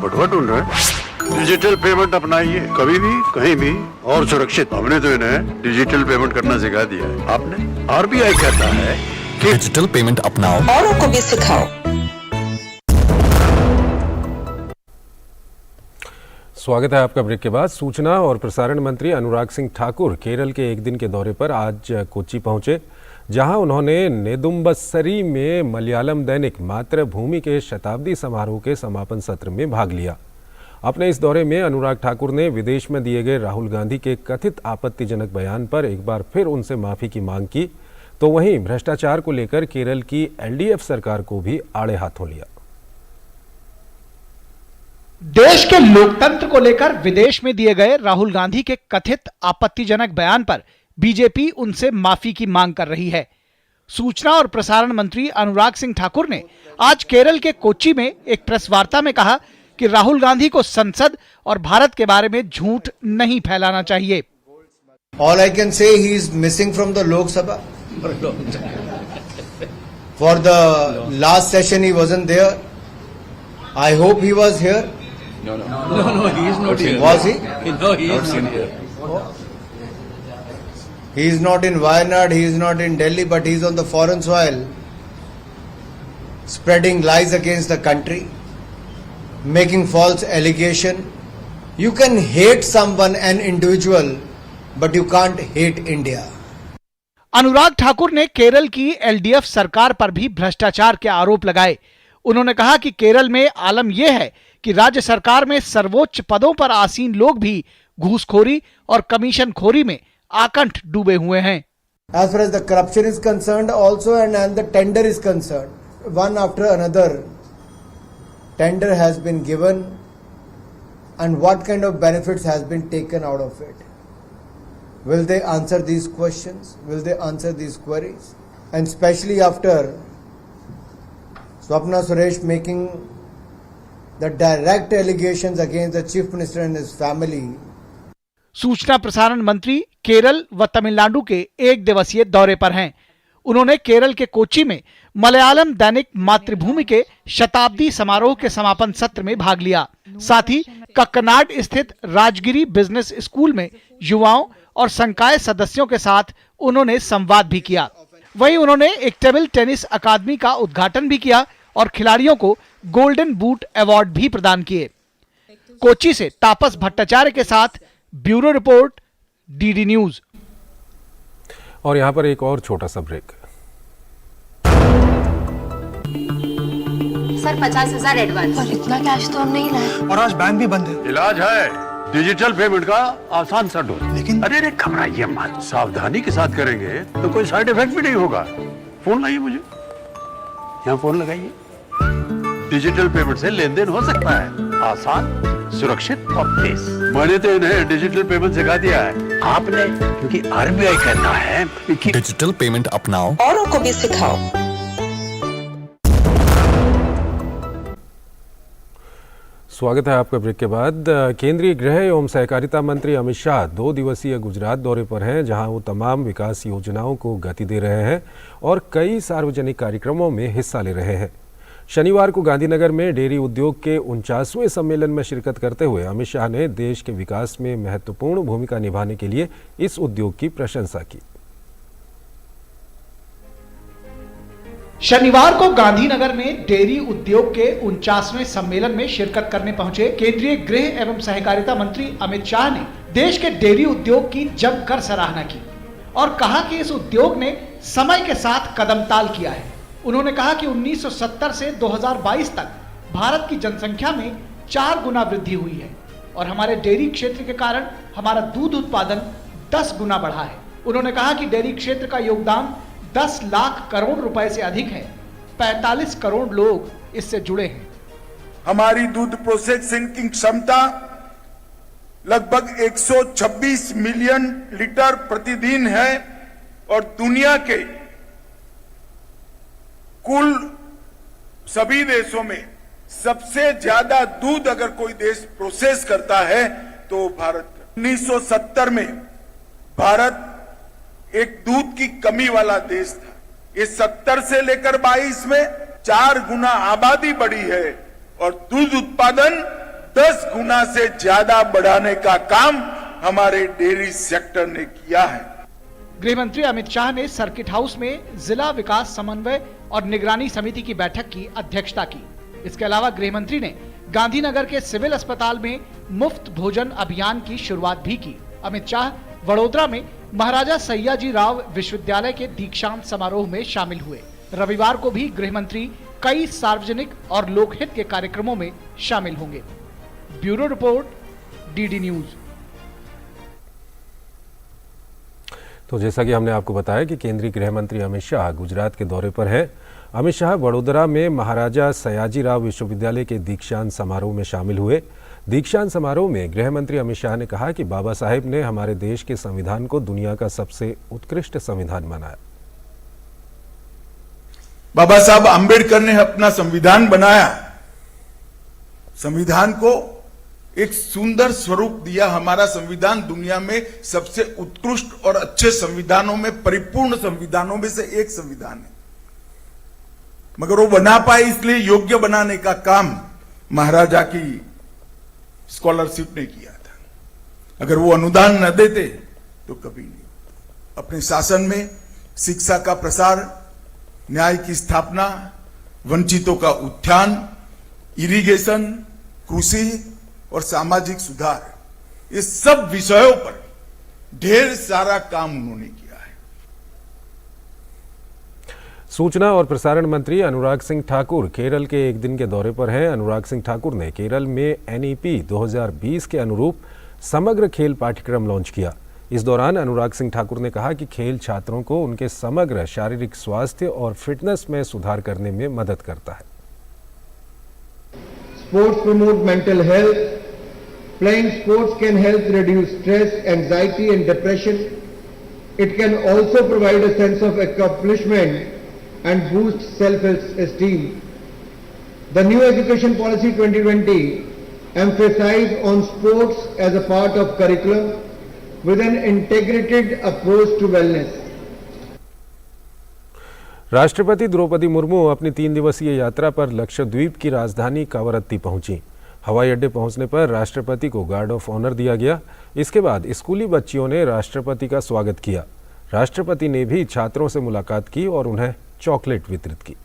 S5: बटुआ ढूंढ रहे हैं? डिजिटल पेमेंट अपनाइए, कभी भी कहीं भी और सुरक्षित। हमने तो इन्हें डिजिटल पेमेंट करना सिखा दिया है। आपने? आरबीआई कहता है कि
S6: डिजिटल पेमेंट अपनाओ,
S13: औरों को भी सिखाओ।
S1: स्वागत है आपका ब्रेक के बाद। सूचना और प्रसारण मंत्री अनुराग सिंह ठाकुर केरल के एक दिन के दौरे पर आज कोच्चि पहुंचे, जहां उन्होंने नेदुम्बस्सरी में मलयालम दैनिक मातृभूमि के शताब्दी समारोह के समापन सत्र में भाग लिया। अपने इस दौरे में अनुराग ठाकुर ने विदेश में दिए गए राहुल गांधी के कथित आपत्तिजनक बयान पर एक बार फिर उनसे माफी की मांग की, तो वहीं भ्रष्टाचार को लेकर केरल की एलडीएफ सरकार को भी आड़े हाथों लिया।
S3: देश के लोकतंत्र को लेकर विदेश में दिए गए राहुल गांधी के कथित आपत्तिजनक बयान पर बीजेपी उनसे माफी की मांग कर रही है। सूचना और प्रसारण मंत्री अनुराग सिंह ठाकुर ने आज केरल के कोच्चि में एक प्रेस वार्ता में कहा कि राहुल गांधी को संसद और भारत के बारे में झूठ नहीं फैलाना चाहिए।
S12: All I can say, he is missing from the Lok Sabha. For the last session he wasn't there. I hope he was here.
S10: No, he is not here.
S12: Was he?
S10: No, he is not here.
S12: He is not in Wayanad, he is not in Delhi, but he is on the foreign soil spreading lies against the country, making false allegation. You can hate someone, an individual, but you can't hate India.
S3: Anurag Thakur ने केरल की LDF सरकार पर भी भ्रष्टाचार के आरोप लगाए। उन्होंने कहा कि केरल में आलम यह है कि राज्य सरकार में सर्वोच्च पदों पर आसीन लोग भी घूसखोरी और कमीशनखोरी में आकंठ डूबे हुए हैं।
S12: As far as the corruption is concerned also and the tender is concerned, one after another tender has been given and what kind of benefits has been taken out of it. Will they answer these questions? Will they answer these queries? And especially after Swapna Suresh making the direct allegations against the Chief Minister and his family.
S3: सूचना प्रसारण मंत्री केरल व तमिलनाडु के एक दिवसीय दौरे पर हैं। उन्होंने केरल के कोच्चि में मलयालम दैनिक मातृभूमि के शताब्दी समारोह के समापन सत्र में भाग लिया। साथ ही कक्कनाड स्थित राजगिरी बिजनेस स्कूल में युवाओं और संकाय सदस्यों के साथ उन्होंने संवाद भी किया। वहीं उन्होंने एक टेबल टेनिस अकादमी का उद्घाटन भी किया और खिलाड़ियों को गोल्डन बूट अवार्ड भी प्रदान किए। कोच्चि से तापस भट्टाचार्य के साथ ब्यूरो रिपोर्ट, डीडी न्यूज।
S1: और यहाँ पर एक और छोटा सा ब्रेक।
S13: Sir 50,000 advance. और इतना कैश तो हम नहीं लाए।
S5: और आज बैंक भी बंद है। इलाज है डिजिटल पेमेंट का आसान सा डोज। लेकिन अरे घबराइए मत, सावधानी के साथ करेंगे तो कोई साइड इफेक्ट भी नहीं होगा। फोन लाइए मुझे, यहाँ फोन लगाइए। डिजिटल पेमेंट से लेन देन हो सकता है, आसान, सुरक्षित और तेज। मैंने तो इन्हें डिजिटल पेमेंट सिखा दिया है। आपने, क्योंकि आरबीआई कहता है कि
S6: डिजिटल पेमेंट अपनाओ,
S13: औरों को भी सिखाओ।
S1: स्वागत है आपका ब्रेक के बाद। केंद्रीय गृह एवं सहकारिता मंत्री अमित शाह 2 दिवसीय गुजरात दौरे पर हैं, जहां वो तमाम विकास योजनाओं को गति दे रहे हैं और कई सार्वजनिक कार्यक्रमों में हिस्सा ले रहे हैं। शनिवार को गांधीनगर में डेयरी उद्योग के 49वें सम्मेलन में शिरकत करते हुए अमित शाह ने देश के विकास में महत्वपूर्ण भूमिका निभाने के लिए इस उद्योग की प्रशंसा की।
S3: शनिवार को गांधीनगर में डेयरी उद्योग के 49वें सम्मेलन में शिरकत करने पहुंचे केंद्रीय गृह एवं सहकारिता मंत्री अमित शाह ने देश के डेयरी उद्योग की जमकर सराहना की और कहा कि इस उद्योग ने समय के साथ कदमताल किया है। उन्होंने कहा कि 1970 से 2022 तक भारत की जनसंख्या में 4 गुना वृद्धि हुई है और हमारे डेयरी क्षेत्र के कारण हमारा दूध उत्पादन 10 गुना बढ़ा है। उन्होंने कहा कि डेयरी क्षेत्र का योगदान 10 लाख करोड़ रुपए से अधिक है। 45 करोड़ लोग इससे जुड़े हैं।
S14: हमारी दूध प्रोसेसिंग की क्षमता लगभग 126 मिलियन लीटर प्रतिदिन है और दुनिया के कुल सभी देशों में सबसे ज्यादा दूध अगर कोई देश प्रोसेस करता है तो भारत। 1970 में भारत एक दूध की कमी वाला देश था। इस 70 से लेकर 22 में 4 गुना आबादी बढ़ी है और दूध उत्पादन 10 गुना से ज्यादा बढ़ाने का काम हमारे डेयरी सेक्टर ने किया है।
S3: गृह मंत्री अमित शाह ने सर्किट हाउस में जिला विकास समन्वय और निगरानी समिति की बैठक की अध्यक्षता की। इसके अलावा गृह मंत्री ने गांधीनगर के सिविल अस्पताल में मुफ्त भोजन अभियान की शुरुआत भी की। अमित शाह वडोदरा में महाराजा सयाजी राव विश्वविद्यालय के दीक्षांत समारोह में शामिल हुए। रविवार को भी गृह मंत्री कई सार्वजनिक और लोकहित के कार्यक्रमों में शामिल होंगे। Bureau report, DD news.
S1: तो जैसा कि हमने आपको बताया कि केंद्रीय गृह मंत्री अमित शाह गुजरात के दौरे पर हैं। अमित शाह वडोदरा में महाराजा सयाजीराव विश्वविद्यालय के दीक्षांत समारोह में शामिल हुए। दीक्षांत समारोह में गृह मंत्री अमित शाह ने कहा कि बाबा साहेब ने हमारे देश के संविधान को दुनिया का सबसे उत्कृष्ट संविधान बनाया।
S14: बाबा साहब आंबेडकर ने अपना संविधान बनाया, संविधान को एक सुंदर स्वरूप दिया। हमारा संविधान दुनिया में सबसे उत्कृष्ट और अच्छे संविधानों में, परिपूर्ण संविधानों में से एक संविधान है। मगर वो बना पाए इसलिए योग्य बनाने का काम महाराजा की स्कॉलरशिप ने किया था। अगर वो अनुदान न देते तो कभी नहीं। अपने शासन में शिक्षा का प्रसार, न्याय की स्थापना, वंचितों का उत्थान, इरिगेशन, कृषि और सामाजिक सुधार, ये सब विषयों पर ढेर सारा काम उन्होंने किया है।
S1: सूचना और प्रसारण मंत्री अनुराग सिंह ठाकुर केरल के एक दिन के दौरे पर हैं। अनुराग सिंह ठाकुर ने केरल में NEP 2020 के अनुरूप समग्र खेल पाठ्यक्रम लॉन्च किया। इस दौरान अनुराग सिंह ठाकुर ने कहा कि खेल छात्रों को उनके समग्र शारीरिक स्वास्थ्य और फिटनेस में सुधार करने में मदद करता है।
S15: Sports promote mental health. Playing sports can help reduce stress, anxiety and depression. It can also provide a sense of accomplishment and boost self-esteem. The new education policy 2020 emphasizes on sports as a part of curriculum with an integrated approach to wellness.
S1: राष्ट्रपति द्रौपदी मुर्मू अपनी 3 दिवसीय यात्रा पर लक्षद्वीप की राजधानी कावरत्ती पहुंची। हवाई अड्डे पहुंचने पर राष्ट्रपति को गार्ड ऑफ ऑनर दिया गया। इसके बाद स्कूली बच्चियों ने राष्ट्रपति का स्वागत किया। राष्ट्रपति ने भी छात्रों से मुलाकात की और उन्हें चॉकलेट वितरित की।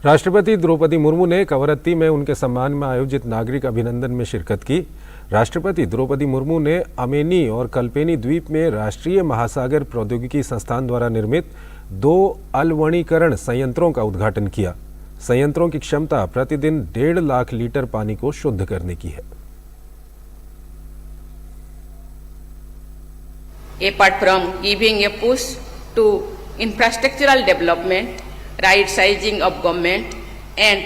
S1: राष्ट्रपति द्रौपदी मुर्मू ने कवरत्ती में उनके सम्मान में आयोजित नागरिक अभिनंदन में शिरकत की। राष्ट्रपति द्रौपदी मुर्मू ने अमेनी और कल्पेनी द्वीप में राष्ट्रीय महासागर प्रौद्योगिकी संस्थान द्वारा निर्मित 2 अलवणीकरण संयंत्रों का उद्घाटन किया। संयंत्रों की क्षमता प्रतिदिन 1.5 लाख लीटर पानी को शुद्ध करने की है।
S16: Apart from giving a push to infrastructural development, right sizing of government and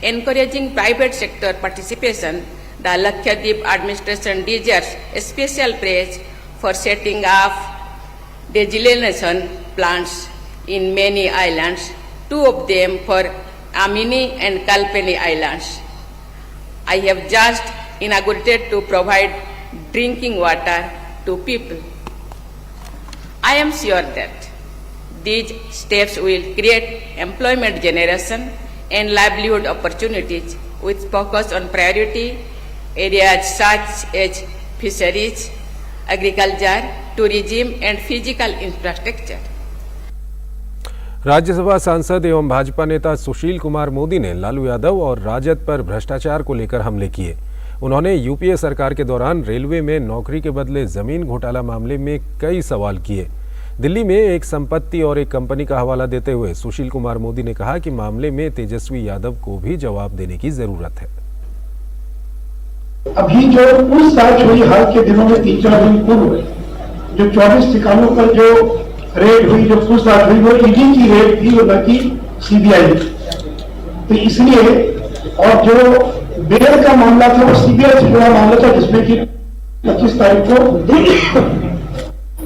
S16: encouraging private sector participation, the Lakshadweep administration deserves special praise for setting up desalination plants in many islands, 2 of them for Amini and Kalpeni islands. I have just inaugurated to provide drinking water to people. I am sure that these steps will create employment generation and livelihood opportunities with focus on priority areas such as fisheries, agriculture, tourism and physical infrastructure.
S1: Rajya Sabha सांसद एवं भाजपा नेता सुशील कुमार मोदी ने लालू यादव और राजद पर भ्रष्टाचार को लेकर हमले किए। उन्होंने यूपीए सरकार के दौरान रेलवे में नौकरी के बदले जमीन घोटाला मामले में कई सवाल किए। दिल्ली में एक संपत्ति और एक कंपनी का हवाला देते हुए सुशील कुमार मोदी ने कहा कि मामले में तेजस्वी यादव को भी जवाब देने की जरूरत है।
S17: अभी जो पूछताछ हुई हाल के दिनों में 3-4 दिन पूर्व जो 24 ठिकानों पर जो रेड हुई, जो पूछताछ हुई, वो ईडी की रेड थी और न कि सीबीआई। तो इसलिए और जो बेल का मामला था वो सीबीआई से जुड़ा मामला था जिसमें कि 25 तारीख को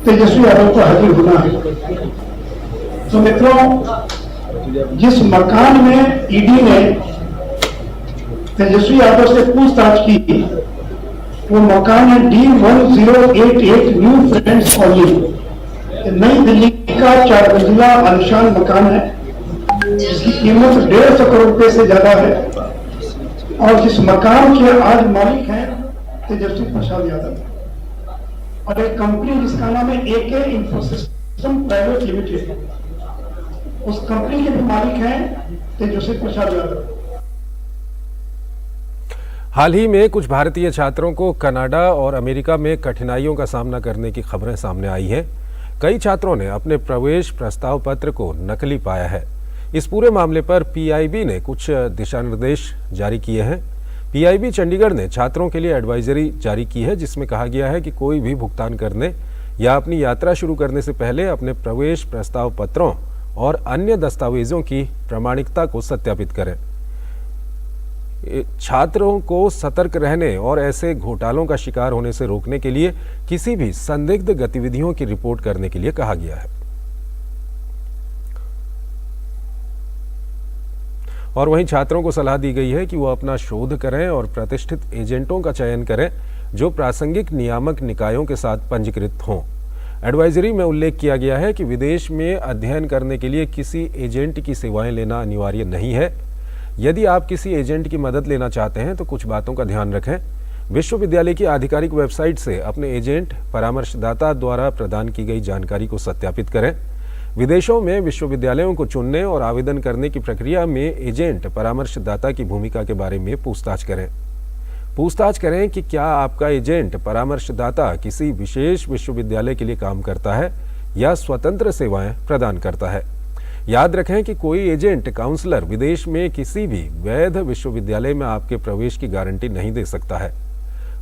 S17: तेजस्वी यादव को हाजिर होना है। तो मित्रों, जिस मकान में ईडी ने तेजस्वी यादव से पूछताछ की वो मकान है D1088 न्यू फ्रेंड्स कॉलोनी, नई दिल्ली का 4 मंजिला आलीशान मकान है जिसकी कीमत 150 करोड़ रुपए से ज्यादा है और जिस मकान के आज मालिक हैं तेजस्वी प्रसाद यादव और एक कंपनी जिसका नाम है AK इंफोसिस्टम प्राइवेट लिमिटेड, उस कंपनी के भी मालिक हैं तेजस्वी प्रसाद यादव।
S1: हाल ही में कुछ भारतीय छात्रों को कनाडा और अमेरिका में कठिनाइयों का सामना करने की खबरें सामने आई हैं। कई छात्रों ने अपने प्रवेश प्रस्ताव पत्र को नकली पाया है। इस पूरे मामले पर PIB ने कुछ दिशा निर्देश जारी किए हैं। PIB चंडीगढ़ ने छात्रों के लिए एडवाइजरी जारी की है जिसमें कहा गया है कि कोई भी भुगतान करने या अपनी यात्रा शुरू करने से पहले अपने प्रवेश प्रस्ताव पत्रों और अन्य दस्तावेजों की प्रामाणिकता को सत्यापित करें। छात्रों को सतर्क रहने और ऐसे घोटालों का शिकार होने से रोकने के लिए किसी भी संदिग्ध गतिविधियों की रिपोर्ट करने के लिए कहा गया है। और वहीं छात्रों को सलाह दी गई है कि वो अपना शोध करें और प्रतिष्ठित एजेंटों का चयन करें जो प्रासंगिक नियामक निकायों के साथ पंजीकृत हों। एडवाइजरी में उल्लेख किया गया है कि विदेश में अध्ययन करने के लिए किसी एजेंट की सेवाएं लेना अनिवार्य नहीं है। यदि आप किसी एजेंट की मदद लेना चाहते हैं तो कुछ बातों का ध्यान रखें। विश्वविद्यालय की आधिकारिक वेबसाइट से अपने एजेंट परामर्शदाता द्वारा प्रदान की गई जानकारी को सत्यापित करें। विदेशों में विश्वविद्यालयों को चुनने और आवेदन करने की प्रक्रिया में एजेंट परामर्शदाता की भूमिका के बारे में पूछताछ करें कि क्या आपका एजेंट परामर्शदाता किसी विशेष विश्वविद्यालय के लिए काम करता है या स्वतंत्र सेवाएं प्रदान करता है। याद रखें कि कोई एजेंट काउंसलर विदेश में किसी भी वैध विश्वविद्यालय में आपके प्रवेश की गारंटी नहीं दे सकता है।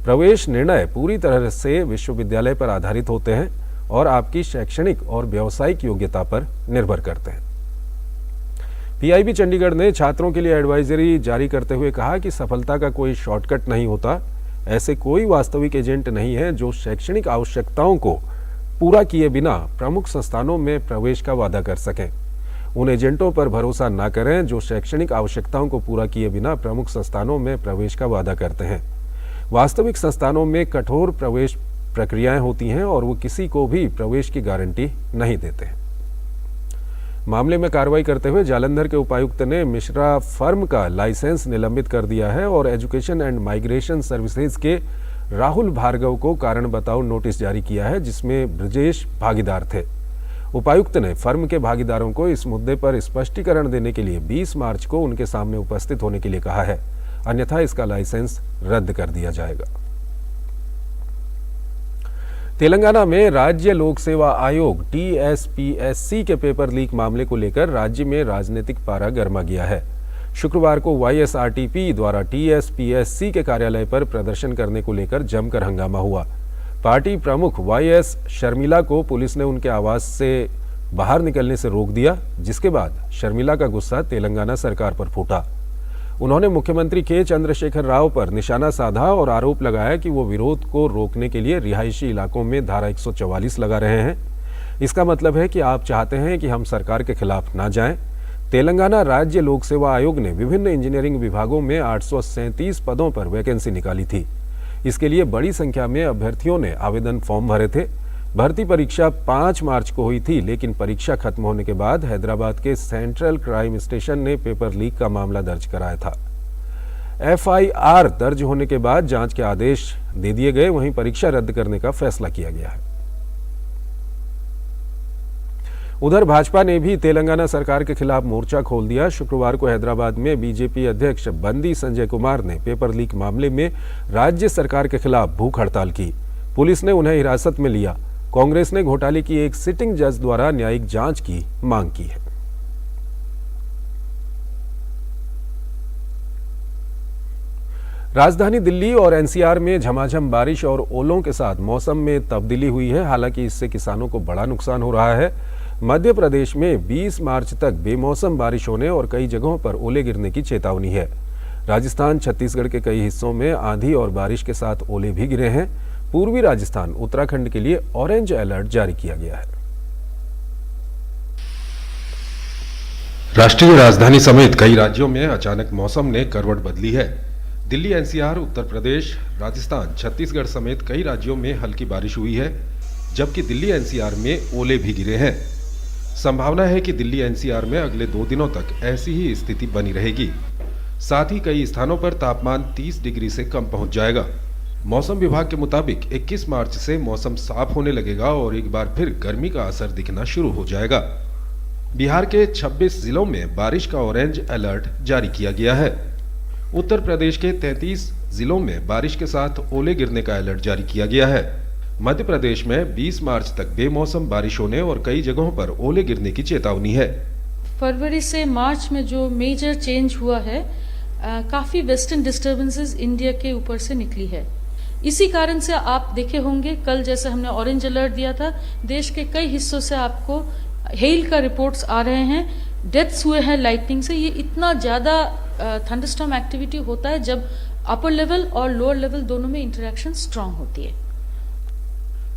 S1: प्रवेश निर्णय पूरी तरह से विश्वविद्यालय पर आधारित होते हैं और आपकी शैक्षणिक और व्यावसायिक योग्यता पर निर्भर करते हैं। पीआईबी चंडीगढ़ ने छात्रों के लिए एडवाइजरी जारी करते हुए कहा कि सफलता का कोई शॉर्टकट नहीं होता। ऐसे कोई वास्तविक एजेंट नहीं है जो शैक्षणिक आवश्यकताओं को पूरा किए बिना प्रमुख संस्थानों में प्रवेश का वादा कर सकें। उन एजेंटों पर भरोसा न करें जो शैक्षणिक आवश्यकताओं को पूरा किए बिना प्रमुख संस्थानों में प्रवेश का वादा करते हैं। वास्तविक संस्थानों में कठोर प्रवेश प्रक्रियाएं होती हैं और वो किसी को भी प्रवेश की गारंटी नहीं देते हैं। मामले में कार्रवाई करते हुए जालंधर के उपायुक्त ने मिश्रा फर्म का लाइसेंस निलंबित कर दिया है और एजुकेशन एंड माइग्रेशन सर्विसेज के राहुल भार्गव को कारण बताओ नोटिस जारी किया है, जिसमें ब्रजेश भागीदार थे। उपायुक्त ने फर्म के भागीदारों को इस मुद्दे पर स्पष्टीकरण देने के लिए 20 मार्च को उनके सामने उपस्थित होने के लिए कहा है, अन्यथा इसका लाइसेंस रद्द कर दिया जाएगा। तेलंगाना में राज्य लोक सेवा आयोग TSPSC के पेपर लीक मामले को लेकर राज्य में राजनीतिक पारा गर्मा गया है। शुक्रवार को YSRTP द्वारा TSPSC के कार्यालय पर प्रदर्शन करने को लेकर जमकर हंगामा हुआ। पार्टी प्रमुख YS शर्मिला को पुलिस ने उनके आवास से बाहर निकलने से रोक दिया, जिसके बाद शर्मिला का गुस्सा तेलंगाना सरकार पर फूटा। उन्होंने मुख्यमंत्री के चंद्रशेखर राव पर निशाना साधा और आरोप लगाया कि वो विरोध को रोकने के लिए रिहायशी इलाकों में धारा 144 लगा रहे हैं। इसका मतलब है कि आप चाहते हैं कि हम सरकार के खिलाफ ना जाएं। तेलंगाना राज्य लोक सेवा आयोग ने विभिन्न इंजीनियरिंग विभागों में 837 पदों पर वैकेंसी निकाली थी। इसके लिए बड़ी संख्या में अभ्यर्थियों ने आवेदन फॉर्म भरे थे। भर्ती परीक्षा 5 मार्च को हुई थी, लेकिन परीक्षा खत्म होने के बाद हैदराबाद के सेंट्रल क्राइम स्टेशन ने पेपर लीक का मामला दर्ज कराया था। FIR दर्ज होने के बाद जांच के आदेश दे दिए गए, वहीं परीक्षा रद्द करने का फैसला किया गया है। उधर भाजपा ने भी तेलंगाना सरकार के खिलाफ मोर्चा खोल दिया। शुक्रवार को हैदराबाद में बीजेपी अध्यक्ष बंदी संजय कुमार ने पेपर लीक मामले में राज्य सरकार के खिलाफ भूख हड़ताल की। पुलिस ने उन्हें हिरासत में लिया। कांग्रेस ने घोटाले की एक सिटिंग जज द्वारा न्यायिक जांच की मांग की है। राजधानी दिल्ली और NCR में झमाझम बारिश और ओलों के साथ मौसम में तब्दीली हुई है। हालांकि इससे किसानों को बड़ा नुकसान हो रहा है। मध्य प्रदेश में 20 मार्च तक बेमौसम बारिश होने और कई जगहों पर ओले गिरने की चेतावनी है। राजस्थान, छत्तीसगढ़ के कई हिस्सों में आंधी और बारिश के साथ ओले भी गिरे हैं। पूर्वी राजस्थान, उत्तराखंड के लिए ऑरेंज अलर्ट जारी किया गया है। राष्ट्रीय राजधानी समेत कई राज्यों में अचानक मौसम ने करवट बदली है। दिल्ली, NCR, उत्तर प्रदेश, राजस्थान, छत्तीसगढ़ समेत कई राज्यों में हल्की बारिश हुई है, जबकि दिल्ली NCR में ओले भी गिरे हैं। संभावना है कि दिल्ली NCR में अगले 2 दिनों तक ऐसी ही स्थिति बनी रहेगी। साथ ही कई स्थानों पर तापमान 30 डिग्री से कम पहुंच जाएगा। मौसम विभाग के मुताबिक 21 मार्च से मौसम साफ होने लगेगा और एक बार फिर गर्मी का असर दिखना शुरू हो जाएगा। बिहार के 26 जिलों में बारिश का ऑरेंज अलर्ट जारी किया गया है। उत्तर प्रदेश के 33 जिलों में बारिश के साथ ओले गिरने का अलर्ट जारी किया गया है। मध्य प्रदेश में 20 मार्च तक बेमौसम बारिश होने और कई जगहों पर ओले गिरने की चेतावनी है।
S18: फरवरी से मार्च में जो मेजर चेंज हुआ है, काफी वेस्टर्न डिस्टर्बेंसेस इंडिया के ऊपर से निकली है। इसी कारण से आप देखे होंगे कल जैसे हमने ऑरेंज अलर्ट दिया था, देश के कई हिस्सों से आपको हेल का रिपोर्ट्स आ रहे हैं, डेथ्स हुए हैं लाइटनिंग से। ये इतना ज़्यादा थंडरस्टॉर्म एक्टिविटी होता है जब अपर लेवल और लोअर लेवल दोनों में इंटरेक्शन स्ट्रांग होती है।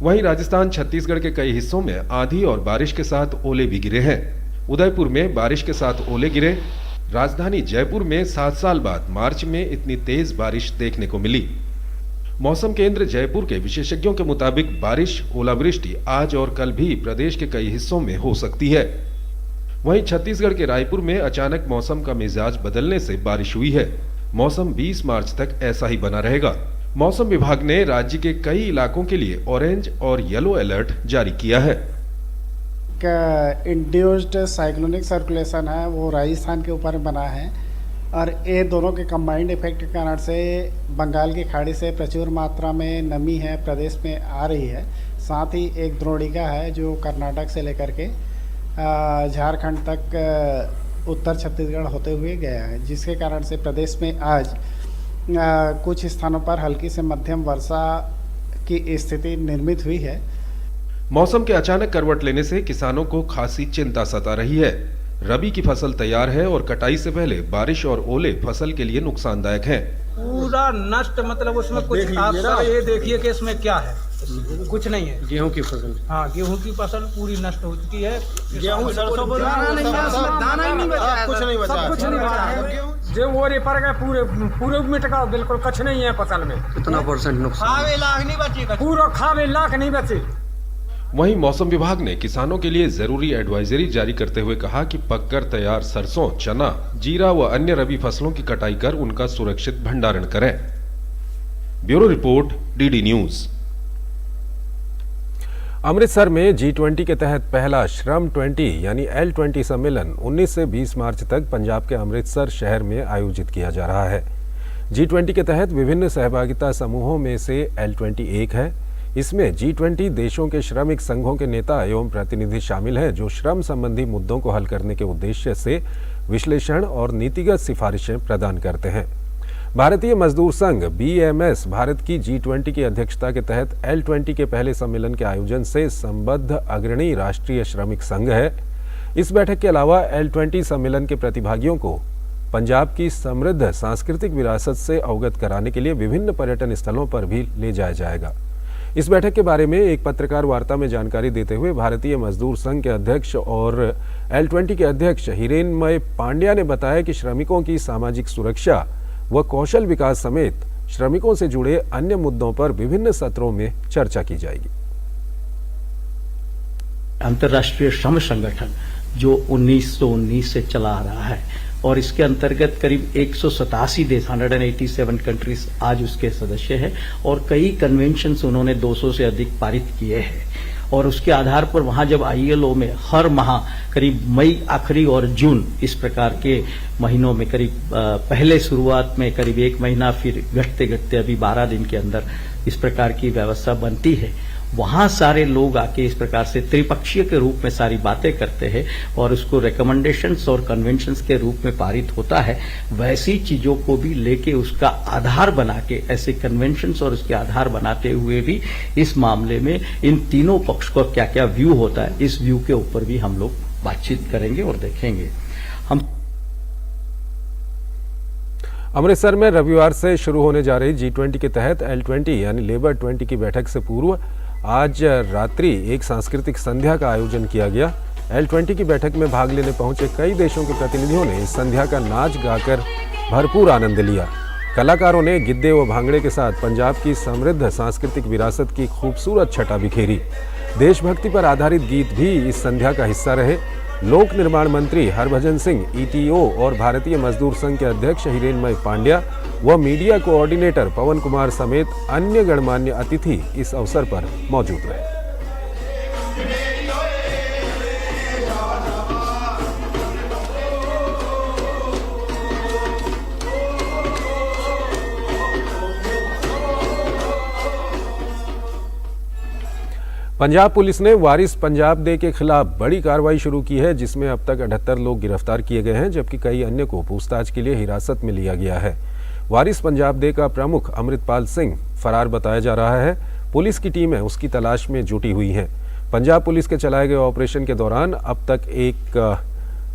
S1: वहीं राजस्थान छत्तीसगढ़ के कई हिस्सों में आंधी और बारिश के साथ ओले भी गिरे हैं। उदयपुर में बारिश के साथ ओले गिरे। राजधानी जयपुर में 7 साल बाद मार्च में इतनी तेज बारिश देखने को मिली। मौसम केंद्र जयपुर के विशेषज्ञों के मुताबिक बारिश, ओलावृष्टि आज और कल भी प्रदेश के कई हिस्सों में हो सकती है। वहीं छत्तीसगढ़ के रायपुर में अचानक मौसम का मिजाज बदलने से बारिश हुई है। मौसम 20 मार्च तक ऐसा ही बना रहेगा। मौसम विभाग ने राज्य के कई इलाकों के लिए ऑरेंज और येलो अलर्ट जारी किया है।
S17: इंड्यूस्ड साइक्लोनिक सर्कुलेशन है वो राजस्थान के ऊपर बना है और ये दोनों के कंबाइंड इफेक्ट के कारण से बंगाल की खाड़ी से प्रचुर मात्रा में नमी है प्रदेश में आ रही है। साथ ही एक द्रोणिका है जो कर्नाटक से लेकर के झारखंड तक उत्तर छत्तीसगढ़ होते हुए गया है, जिसके कारण से प्रदेश में आज कुछ स्थानों पर हल्की से मध्यम वर्षा की स्थिति निर्मित हुई है।
S1: मौसम के अचानक करवट लेने से किसानों को खासी चिंता सता रही है। रबी की फसल तैयार है और कटाई से पहले बारिश और ओले फसल के लिए नुकसानदायक हैं।
S19: पूरा नष्ट, मतलब उसमें कुछ आप सब ये देखिए कि इसमें क्या है, कुछ नहीं है। गेहूं की फसल, हाँ गेहूं की फसल पूरी नष्ट हो चुकी है। गेहूं सरसों दाना ही नहीं बचा है, कुछ नहीं बचा, कुछ नहीं बचा है। जो वो पर गए पूरे मिट गया, बिल्कुल कुछ नहीं है फसल में। कितना % नुकसान? खावे लाख नहीं बची, पूरा खावे लाख नहीं बचे।
S1: वहीं मौसम विभाग ने किसानों के लिए जरूरी एडवाइजरी जारी करते हुए कहा कि पककर तैयार सरसों, चना, जीरा व अन्य रबी फसलों की कटाई कर उनका सुरक्षित भंडारण करें। Bureau report, DD news. Amritsar में G20 के तहत पहला श्रम 20 यानी L20 सम्मेलन 19 से 20 मार्च तक पंजाब के अमृतसर शहर में आयोजित किया जा रहा है। G20 के तहत विभिन्न सहभागिता समूहों में से L20 एक है। इसमें G20 देशों के श्रमिक संघों के नेता एवं प्रतिनिधि शामिल हैं, जो श्रम संबंधी मुद्दों को हल करने के उद्देश्य से विश्लेषण और नीतिगत सिफारिशें प्रदान करते हैं। भारतीय मजदूर संघ BMS भारत की G20 की अध्यक्षता के तहत L20 के पहले सम्मेलन के आयोजन से संबद्ध अग्रणी राष्ट्रीय श्रमिक संघ है। इस बैठक के अलावा L20 सम्मेलन के प्रतिभागियों को पंजाब की समृद्ध सांस्कृतिक विरासत से अवगत कराने के लिए विभिन्न पर्यटन स्थलों पर भी ले जाया जाएगा। इस बैठक के बारे में एक पत्रकार वार्ता में जानकारी देते हुए भारतीय मजदूर संघ के अध्यक्ष और L20 के अध्यक्ष हिरेनमय पांड्या ने बताया कि श्रमिकों की सामाजिक सुरक्षा व कौशल विकास समेत श्रमिकों से जुड़े अन्य मुद्दों पर विभिन्न सत्रों में चर्चा की जाएगी।
S20: अंतर्राष्ट्रीय श्रम संगठन जो 1919 से चला आ रहा है और इसके अंतर्गत करीब 187 देश 187 कंट्रीज आज उसके सदस्य हैं और कई कन्वेंशंस उन्होंने 200 से अधिक पारित किए हैं और उसके आधार पर वहां जब ILO में हर माह करीब मई आखिरी और जून इस प्रकार के महीनों में करीब पहले शुरुआत में करीब 1 महीना, फिर घटते घटते अभी 12 दिन के अंदर इस प्रकार की व्यवस्था बनती है। वहां सारे लोग आके इस प्रकार से त्रिपक्षीय के रूप में सारी बातें करते हैं और उसको रिकमेंडेशंस और कन्वेंशंस के रूप में पारित होता है। वैसी चीजों को भी लेके उसका आधार बना के ऐसे कन्वेंशंस और उसके आधार बनाते हुए भी इस मामले में इन तीनों पक्ष को क्या क्या व्यू होता है, इस व्यू के ऊपर भी हम लोग बातचीत करेंगे और देखेंगे। हम
S1: अमृतसर में रविवार से शुरू होने जा रही G20 के तहत L20 यानी लेबर 20 की बैठक से पूर्व आज रात्रि एक सांस्कृतिक संध्या का आयोजन किया गया। L20 की बैठक में भाग लेने पहुंचे कई देशों के प्रतिनिधियों ने इस संध्या का नाच गाकर भरपूर आनंद लिया। कलाकारों ने गिद्दे व भांगड़े के साथ पंजाब की समृद्ध सांस्कृतिक विरासत की खूबसूरत छटा बिखेरी। देशभक्ति पर आधारित गीत भी इस संध्या का हिस्सा रहे। लोक निर्माण मंत्री हरभजन सिंह, ETO और भारतीय मजदूर संघ के अध्यक्ष हिरेनमय पांड्या व मीडिया कोऑर्डिनेटर पवन कुमार समेत अन्य गणमान्य अतिथि इस अवसर पर मौजूद रहे। पंजाब पुलिस ने वारिस पंजाब डे के खिलाफ बड़ी कार्रवाई शुरू की है, जिसमें अब तक 78 लोग गिरफ्तार किए गए हैं, जबकि कई अन्य को पूछताछ के लिए हिरासत में लिया गया है। वारिस पंजाब डे का प्रमुख अमृतपाल सिंह फरार बताया जा रहा है। पुलिस की टीमें उसकी तलाश में जुटी हुई हैं। पंजाब पुलिस के चलाए गए ऑपरेशन के दौरान अब तक एक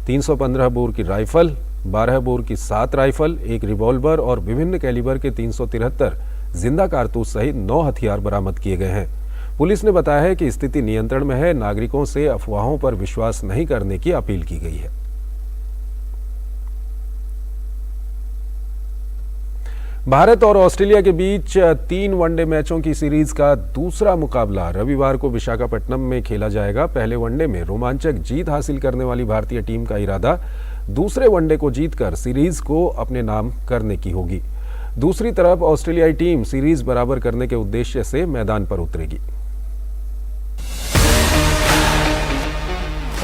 S1: 315 बोर की राइफल, 12 बोर की 7 राइफल, 1 रिवॉल्वर और विभिन्न कैलिबर के 373 जिंदा कारतूस सहित 9 हथियार बरामद किए गए हैं। पुलिस ने बताया है कि स्थिति नियंत्रण में है। नागरिकों से अफवाहों पर विश्वास नहीं करने की अपील की गई है। भारत और ऑस्ट्रेलिया के बीच 3 वनडे मैचों की सीरीज का दूसरा मुकाबला रविवार को विशाखापट्टनम में खेला जाएगा। पहले वनडे में रोमांचक जीत हासिल करने वाली भारतीय टीम का इरादा दूसरे वनडे को जीतकर सीरीज को अपने नाम करने की होगी। दूसरी तरफ ऑस्ट्रेलियाई टीम सीरीज बराबर करने के उद्देश्य से मैदान पर उतरेगी।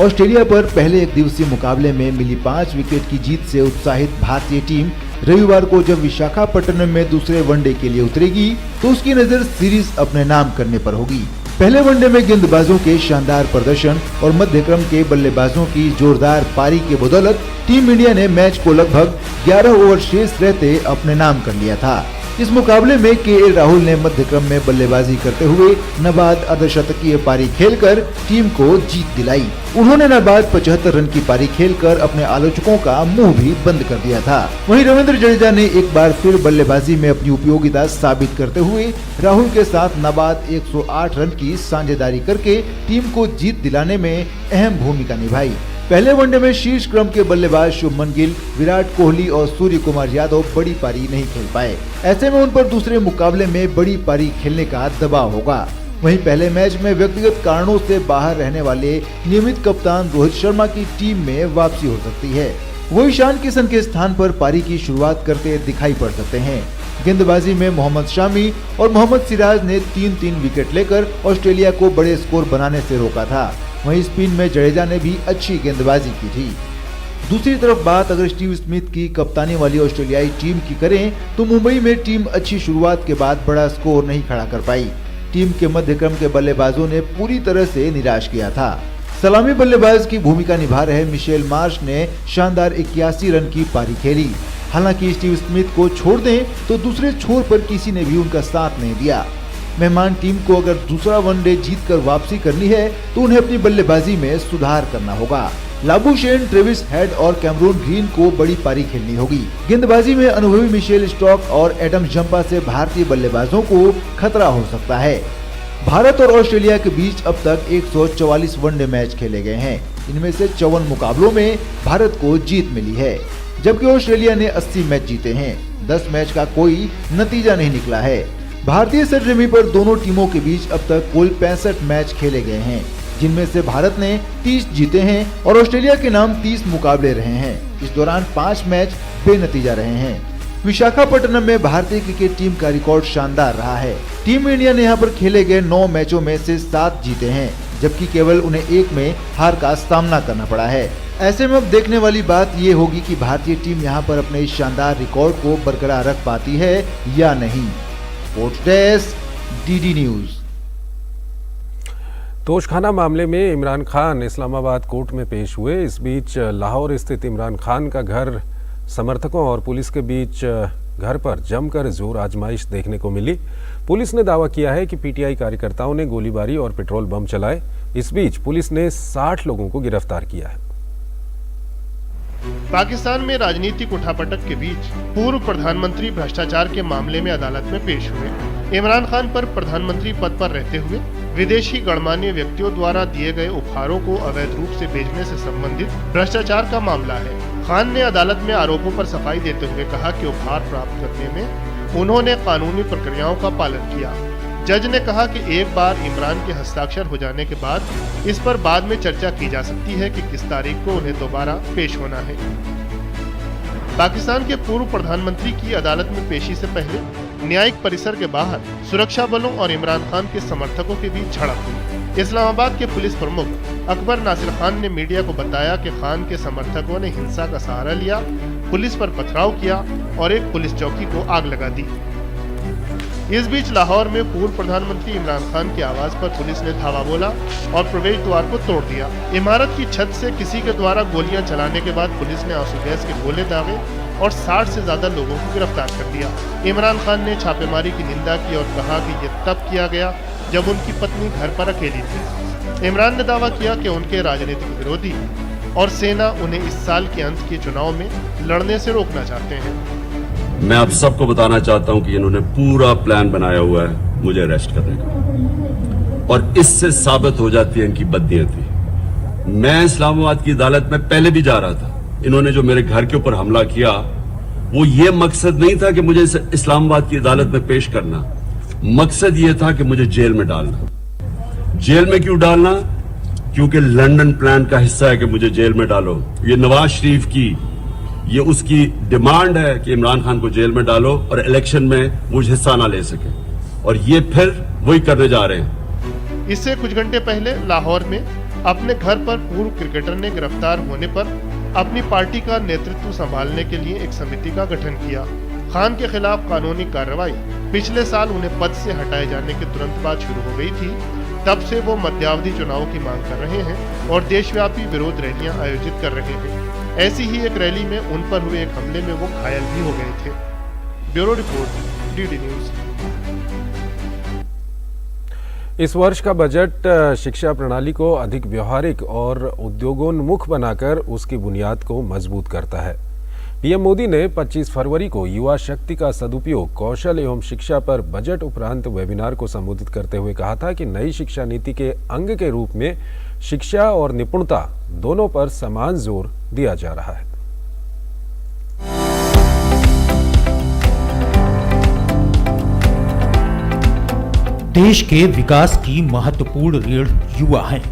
S21: ऑस्ट्रेलिया पर पहले एक दिवसीय मुकाबले में मिली 5 विकेट की जीत से उत्साहित भारतीय टीम रविवार को जब विशाखापट्टनम में दूसरे वनडे के लिए उतरेगी तो उसकी नजर सीरीज अपने नाम करने पर होगी। पहले वनडे में गेंदबाजों के शानदार प्रदर्शन और मध्यक्रम के बल्लेबाजों की जोरदार पारी के बदौलत टीम इंडिया ने मैच को लगभग 11 ओवर शेष रहते अपने नाम कर लिया था। इस मुकाबले में केएल राहुल ने मध्यक्रम में बल्लेबाजी करते हुए नाबाद अर्धशतकीय पारी खेलकर टीम को जीत दिलाई। उन्होंने नाबाद 75 रन की पारी खेलकर अपने आलोचकों का मुंह भी बंद कर दिया था। वहीं रविंद्र जडेजा ने एक बार फिर बल्लेबाजी में अपनी उपयोगिता साबित करते हुए राहुल के साथ नाबाद 108 रन की साझेदारी करके टीम को जीत दिलाने में अहम भूमिका निभाई। पहले वनडे में शीर्ष क्रम के बल्लेबाज शुभमन गिल, विराट कोहली और सूर्य कुमार यादव बड़ी पारी नहीं खेल पाए। ऐसे में उन पर दूसरे मुकाबले में बड़ी पारी खेलने का दबाव होगा। वहीं पहले मैच में व्यक्तिगत कारणों से बाहर रहने वाले नियमित कप्तान रोहित शर्मा की टीम में वापसी हो सकती है। वो ईशान किशन के स्थान पर पारी की शुरुआत करते दिखाई पड़ सकते हैं। गेंदबाजी में मोहम्मद शामी और मोहम्मद सिराज ने 3-3 विकेट लेकर ऑस्ट्रेलिया को बड़े स्कोर बनाने से रोका था। वहीं स्पिन में जडेजा ने भी अच्छी गेंदबाजी की थी। दूसरी तरफ बात अगर स्टीव स्मिथ की कप्तानी वाली ऑस्ट्रेलियाई टीम की करें तो मुंबई में टीम अच्छी शुरुआत के बाद बड़ा स्कोर नहीं खड़ा कर पाई। टीम के मध्यक्रम के बल्लेबाजों ने पूरी तरह से निराश किया था। सलामी बल्लेबाज की भूमिका निभा रहे मिशेल मार्श ने शानदार 81 रन की पारी खेली। हालांकि स्टीव स्मिथ को छोड़ दें तो दूसरे छोर पर किसी ने भी उनका साथ नहीं दिया। मेहमान टीम को अगर दूसरा वनडे जीतकर वापसी करनी है तो उन्हें अपनी बल्लेबाजी में सुधार करना होगा। लाबुशेन, ट्रेविस हेड और कैमरून ग्रीन को बड़ी पारी खेलनी होगी। गेंदबाजी में अनुभवी मिशेल स्टॉक और एडम जंपा से भारतीय बल्लेबाजों को खतरा हो सकता है। भारत और ऑस्ट्रेलिया के बीच अब तक 144 वनडे मैच खेले गए हैं। इनमें से 54 मुकाबलों में भारत को जीत मिली है, जबकि ऑस्ट्रेलिया ने 80 मैच जीते हैं। 10 मैच का कोई नतीजा नहीं निकला है। भारतीय सरजमी पर दोनों टीमों के बीच अब तक कुल 65 मैच खेले गए हैं, जिनमें से भारत ने 30 जीते हैं और ऑस्ट्रेलिया के नाम 30 मुकाबले रहे हैं। इस दौरान 5 मैच बेनतीजा रहे हैं। विशाखापट्टनम में भारतीय क्रिकेट टीम का रिकॉर्ड शानदार रहा है। टीम इंडिया ने यहाँ पर खेले गए 9 मैचों में से 7 जीते हैं, जबकि केवल उन्हें 1 में हार का सामना करना पड़ा है। ऐसे में अब देखने वाली बात ये होगी कि भारतीय टीम यहाँ पर अपने इस शानदार रिकॉर्ड को बरकरार रख पाती है या नहीं। Sports desk, DD news.
S1: Toshakhana मामले में इमरान खान इस्लामाबाद कोर्ट में पेश हुए। इस बीच लाहौर स्थित इमरान खान का घर समर्थकों और पुलिस के बीच घर पर जमकर जोर आजमाइश देखने को मिली। पुलिस ने दावा किया है कि पीटीआई कार्यकर्ताओं ने गोलीबारी और पेट्रोल बम चलाए। इस बीच पुलिस ने 60 लोगों को गिरफ्तार किया है।
S8: पाकिस्तान में राजनीतिक उठापटक के बीच पूर्व प्रधानमंत्री भ्रष्टाचार के मामले में अदालत में पेश हुए। इमरान खान पर प्रधानमंत्री पद पर रहते हुए विदेशी गणमान्य व्यक्तियों द्वारा दिए गए उपहारों को अवैध रूप से बेचने से संबंधित भ्रष्टाचार का मामला है। खान ने अदालत में आरोपों पर सफाई देते हुए कहा कि उपहार प्राप्त करने में उन्होंने कानूनी प्रक्रियाओं का पालन किया। जज ने कहा कि एक बार इमरान के हस्ताक्षर हो जाने के बाद इस पर बाद में चर्चा की जा सकती है कि किस तारीख को उन्हें दोबारा पेश होना है। पाकिस्तान के पूर्व प्रधानमंत्री की अदालत में पेशी से पहले न्यायिक परिसर के बाहर सुरक्षा बलों और इमरान खान के समर्थकों के बीच झड़प हुई। इस्लामाबाद के पुलिस प्रमुख अकबर नासिर खान ने मीडिया को बताया कि खान के समर्थकों ने हिंसा का सहारा लिया, पुलिस पर पथराव किया और एक पुलिस चौकी को आग लगा दी। इस बीच लाहौर में पूर्व प्रधानमंत्री इमरान खान के आवास पर पुलिस ने धावा बोला और प्रवेश द्वार को तोड़ दिया। इमारत की छत से किसी के द्वारा गोलियां चलाने के बाद पुलिस ने आंसू गैस के गोले दागे और 60 से ज्यादा लोगों को गिरफ्तार कर दिया। इमरान खान ने छापेमारी की निंदा की और कहा कि ये तब किया गया जब उनकी पत्नी घर पर अकेली थी। इमरान ने दावा किया कि उनके राजनीतिक विरोधी और सेना उन्हें इस साल के अंत के चुनाव में लड़ने से रोकना चाहते हैं।
S5: मैं आप सबको बताना चाहता हूं कि इन्होंने पूरा प्लान बनाया हुआ है मुझे अरेस्ट करने का, और इससे साबित हो जाती है इनकी बदनीयती। मैं इस्लामाबाद की अदालत में पहले भी जा रहा था। इन्होंने जो मेरे घर के ऊपर हमला किया वो ये मकसद नहीं था कि मुझे इस्लामाबाद की अदालत में पेश करना, मकसद ये था कि मुझे जेल में डालना। जेल में क्यों डालना? क्योंकि लंदन प्लान का हिस्सा है कि मुझे जेल में डालो। ये नवाज शरीफ की ये उसकी डिमांड है कि इमरान खान को जेल में डालो और इलेक्शन में वो हिस्सा ना ले सके, और ये फिर वही करने जा रहे हैं।
S8: इससे कुछ घंटे पहले लाहौर में अपने घर पर पूर्व क्रिकेटर ने गिरफ्तार होने पर अपनी पार्टी का नेतृत्व संभालने के लिए एक समिति का गठन किया। खान के खिलाफ कानूनी कार्रवाई पिछले साल उन्हें पद से हटाए जाने के तुरंत बाद शुरू हो गई थी। तब से वो मध्यावधि चुनाव की मांग कर रहे हैं और देशव्यापी विरोध रैलियां आयोजित कर रहे हैं। ऐसी ही एक रैली में उन पर हुए एक हमले में वो घायल भी हो गए थे। Bureau report, DD news.
S1: इस वर्ष का बजट शिक्षा प्रणाली को अधिक व्यवहारिक और उद्योगोन्मुख बनाकर उसकी बुनियाद को मजबूत करता है। पीएम मोदी ने 25 फरवरी को युवा शक्ति का सदुपयोग कौशल एवं शिक्षा पर बजट उपरांत वेबिनार को संबोधित करते हुए कहा था कि नई शिक्षा नीति के अंग के रूप में शिक्षा और निपुणता दोनों पर समान जोर दिया जा रहा है।
S4: देश के विकास की महत्वपूर्ण रीढ़ युवा हैं।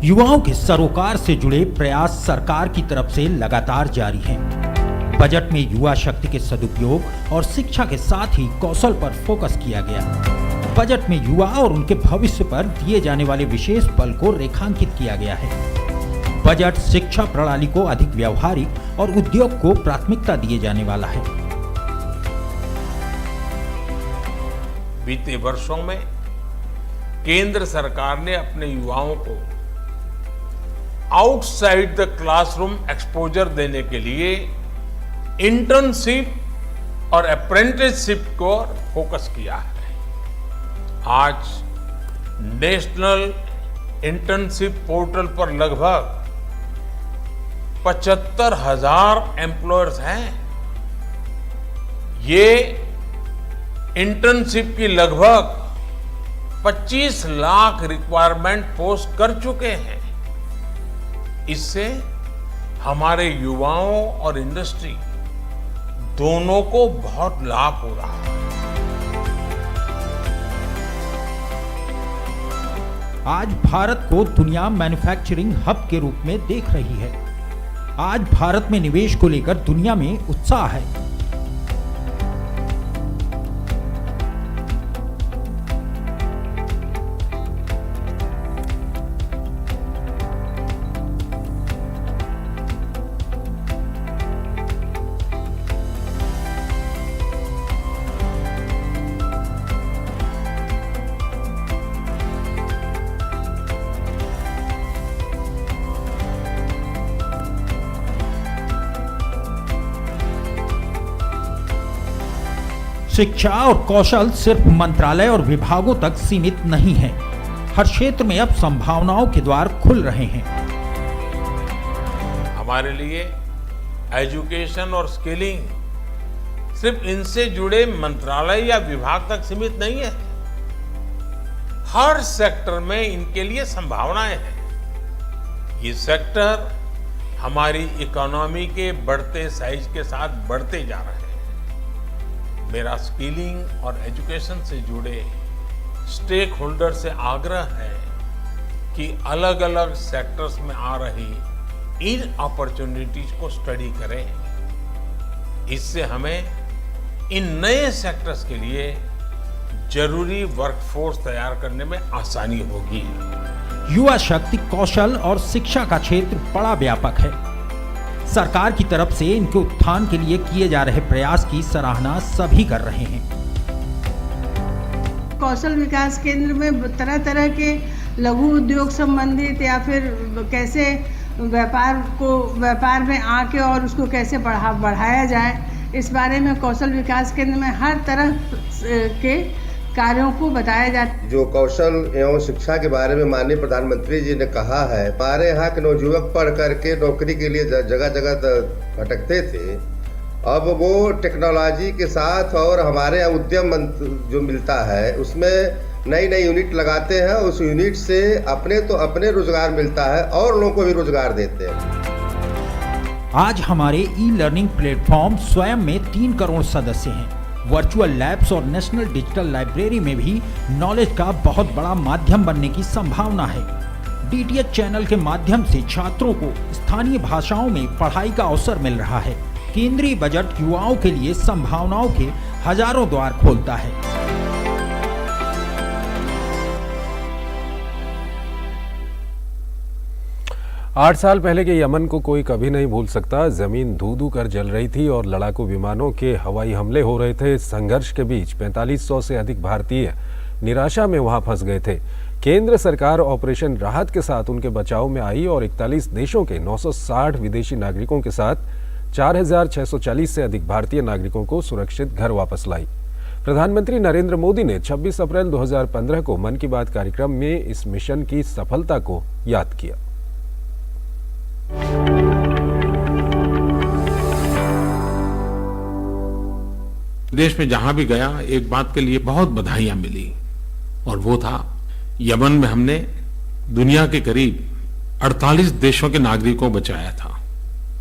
S4: युवाओं के सरोकार से जुड़े प्रयास सरकार की तरफ से लगातार जारी हैं। बजट में युवा शक्ति के सदुपयोग और शिक्षा के साथ ही कौशल पर फोकस किया गया। बजट में युवा और उनके भविष्य पर दिए जाने वाले विशेष बल को रेखांकित किया गया है। बजट शिक्षा प्रणाली को अधिक व्यावहारिक और उद्योग को प्राथमिकता दिए जाने वाला है।
S2: बीते वर्षों में केंद्र सरकार ने अपने युवाओं को आउटसाइड द क्लासरूम एक्सपोजर देने के लिए इंटर्नशिप और अप्रेंटिसशिप को फोकस किया है। आज नेशनल इंटर्नशिप पोर्टल पर लगभग 75,000 एम्प्लॉयर्स हैं। ये इंटर्नशिप की लगभग 25 लाख रिक्वायरमेंट पोस्ट कर चुके हैं। इससे हमारे युवाओं और इंडस्ट्री दोनों को बहुत लाभ हो रहा है।
S4: आज भारत को दुनिया मैन्युफैक्चरिंग हब के रूप में देख रही है। आज भारत में निवेश को लेकर दुनिया में उत्साह है। शिक्षा और कौशल सिर्फ मंत्रालय और विभागों तक सीमित नहीं है। हर क्षेत्र में अब संभावनाओं के द्वार खुल रहे हैं।
S2: हमारे लिए एजुकेशन और स्किलिंग सिर्फ इनसे जुड़े मंत्रालय या विभाग तक सीमित नहीं है। हर सेक्टर में इनके लिए संभावनाएं हैं। ये सेक्टर हमारी इकोनॉमी के बढ़ते साइज के साथ बढ़ते जा रहे हैं। मेरा स्किलिंग और एजुकेशन से जुड़े स्टेक होल्डर से आग्रह है कि अलग अलग सेक्टर्स में आ रही इन अपॉर्चुनिटीज को स्टडी करें। इससे हमें इन नए सेक्टर्स के लिए जरूरी वर्कफोर्स तैयार करने में आसानी होगी।
S4: युवा शक्ति, कौशल और शिक्षा का क्षेत्र बड़ा व्यापक है। सरकार की तरफ से इनके उत्थान के लिए किए जा रहे प्रयास की सराहना सभी कर रहे हैं।
S22: कौशल विकास केंद्र में तरह तरह के लघु उद्योग संबंधित या फिर कैसे व्यापार में आके और उसको कैसे बढ़ाया जाए, इस बारे में कौशल विकास केंद्र में हर तरह के कार्यों को बताया जाता।
S7: जो कौशल एवं शिक्षा के बारे में माननीय प्रधानमंत्री जी ने कहा है, हमारे यहाँ के नौजुवक पढ़ करके नौकरी के लिए जगह जगह भटकते थे, अब वो टेक्नोलॉजी के साथ और हमारे यहाँ उद्यम जो मिलता है उसमें नई नई यूनिट लगाते हैं, उस यूनिट से अपने रोजगार मिलता है और लोगों को भी रोजगार देते हैं।
S4: आज हमारे ई लर्निंग प्लेटफॉर्म स्वयं में 3 करोड़ सदस्य हैं। वर्चुअल लैब्स और नेशनल डिजिटल लाइब्रेरी में भी नॉलेज का बहुत बड़ा माध्यम बनने की संभावना है। डीटीएच चैनल के माध्यम से छात्रों को स्थानीय भाषाओं में पढ़ाई का अवसर मिल रहा है। केंद्रीय बजट युवाओं के लिए संभावनाओं के हजारों द्वार खोलता है।
S1: आठ साल पहले के यमन को कोई कभी नहीं भूल सकता। जमीन धू-धू कर जल रही थी और लड़ाकू विमानों के हवाई हमले हो रहे थे। संघर्ष के बीच 4500 से अधिक भारतीय निराशा में वहां फंस गए थे। केंद्र सरकार ऑपरेशन राहत के साथ उनके बचाव में आई और 41 देशों के 960 विदेशी नागरिकों के साथ 4640 से अधिक भारतीय नागरिकों को सुरक्षित घर वापस लाई। प्रधानमंत्री नरेंद्र मोदी ने 26 अप्रैल 2015 को मन की बात कार्यक्रम में इस मिशन की सफलता को याद किया।
S2: देश में जहां भी गया एक बात के लिए बहुत बधाइयां मिली और वो था यमन में हमने दुनिया के करीब 48 देशों के नागरिकों को बचाया था।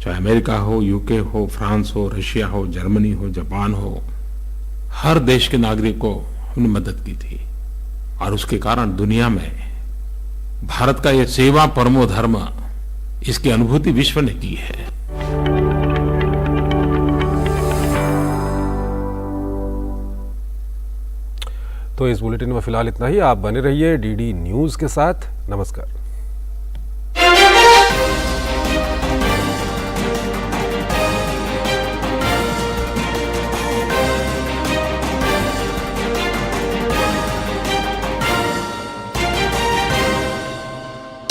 S2: चाहे अमेरिका हो, यूके हो, फ्रांस हो, रशिया हो, जर्मनी हो, जापान हो, हर देश के नागरिक को हमने मदद की थी और उसके कारण दुनिया में भारत का ये सेवा परमो धर्म, इसकी अनुभूति विश्व ने की है।
S1: तो इस बुलेटिन में फिलहाल इतना ही। आप बने रहिए डीडी न्यूज के साथ। नमस्कार।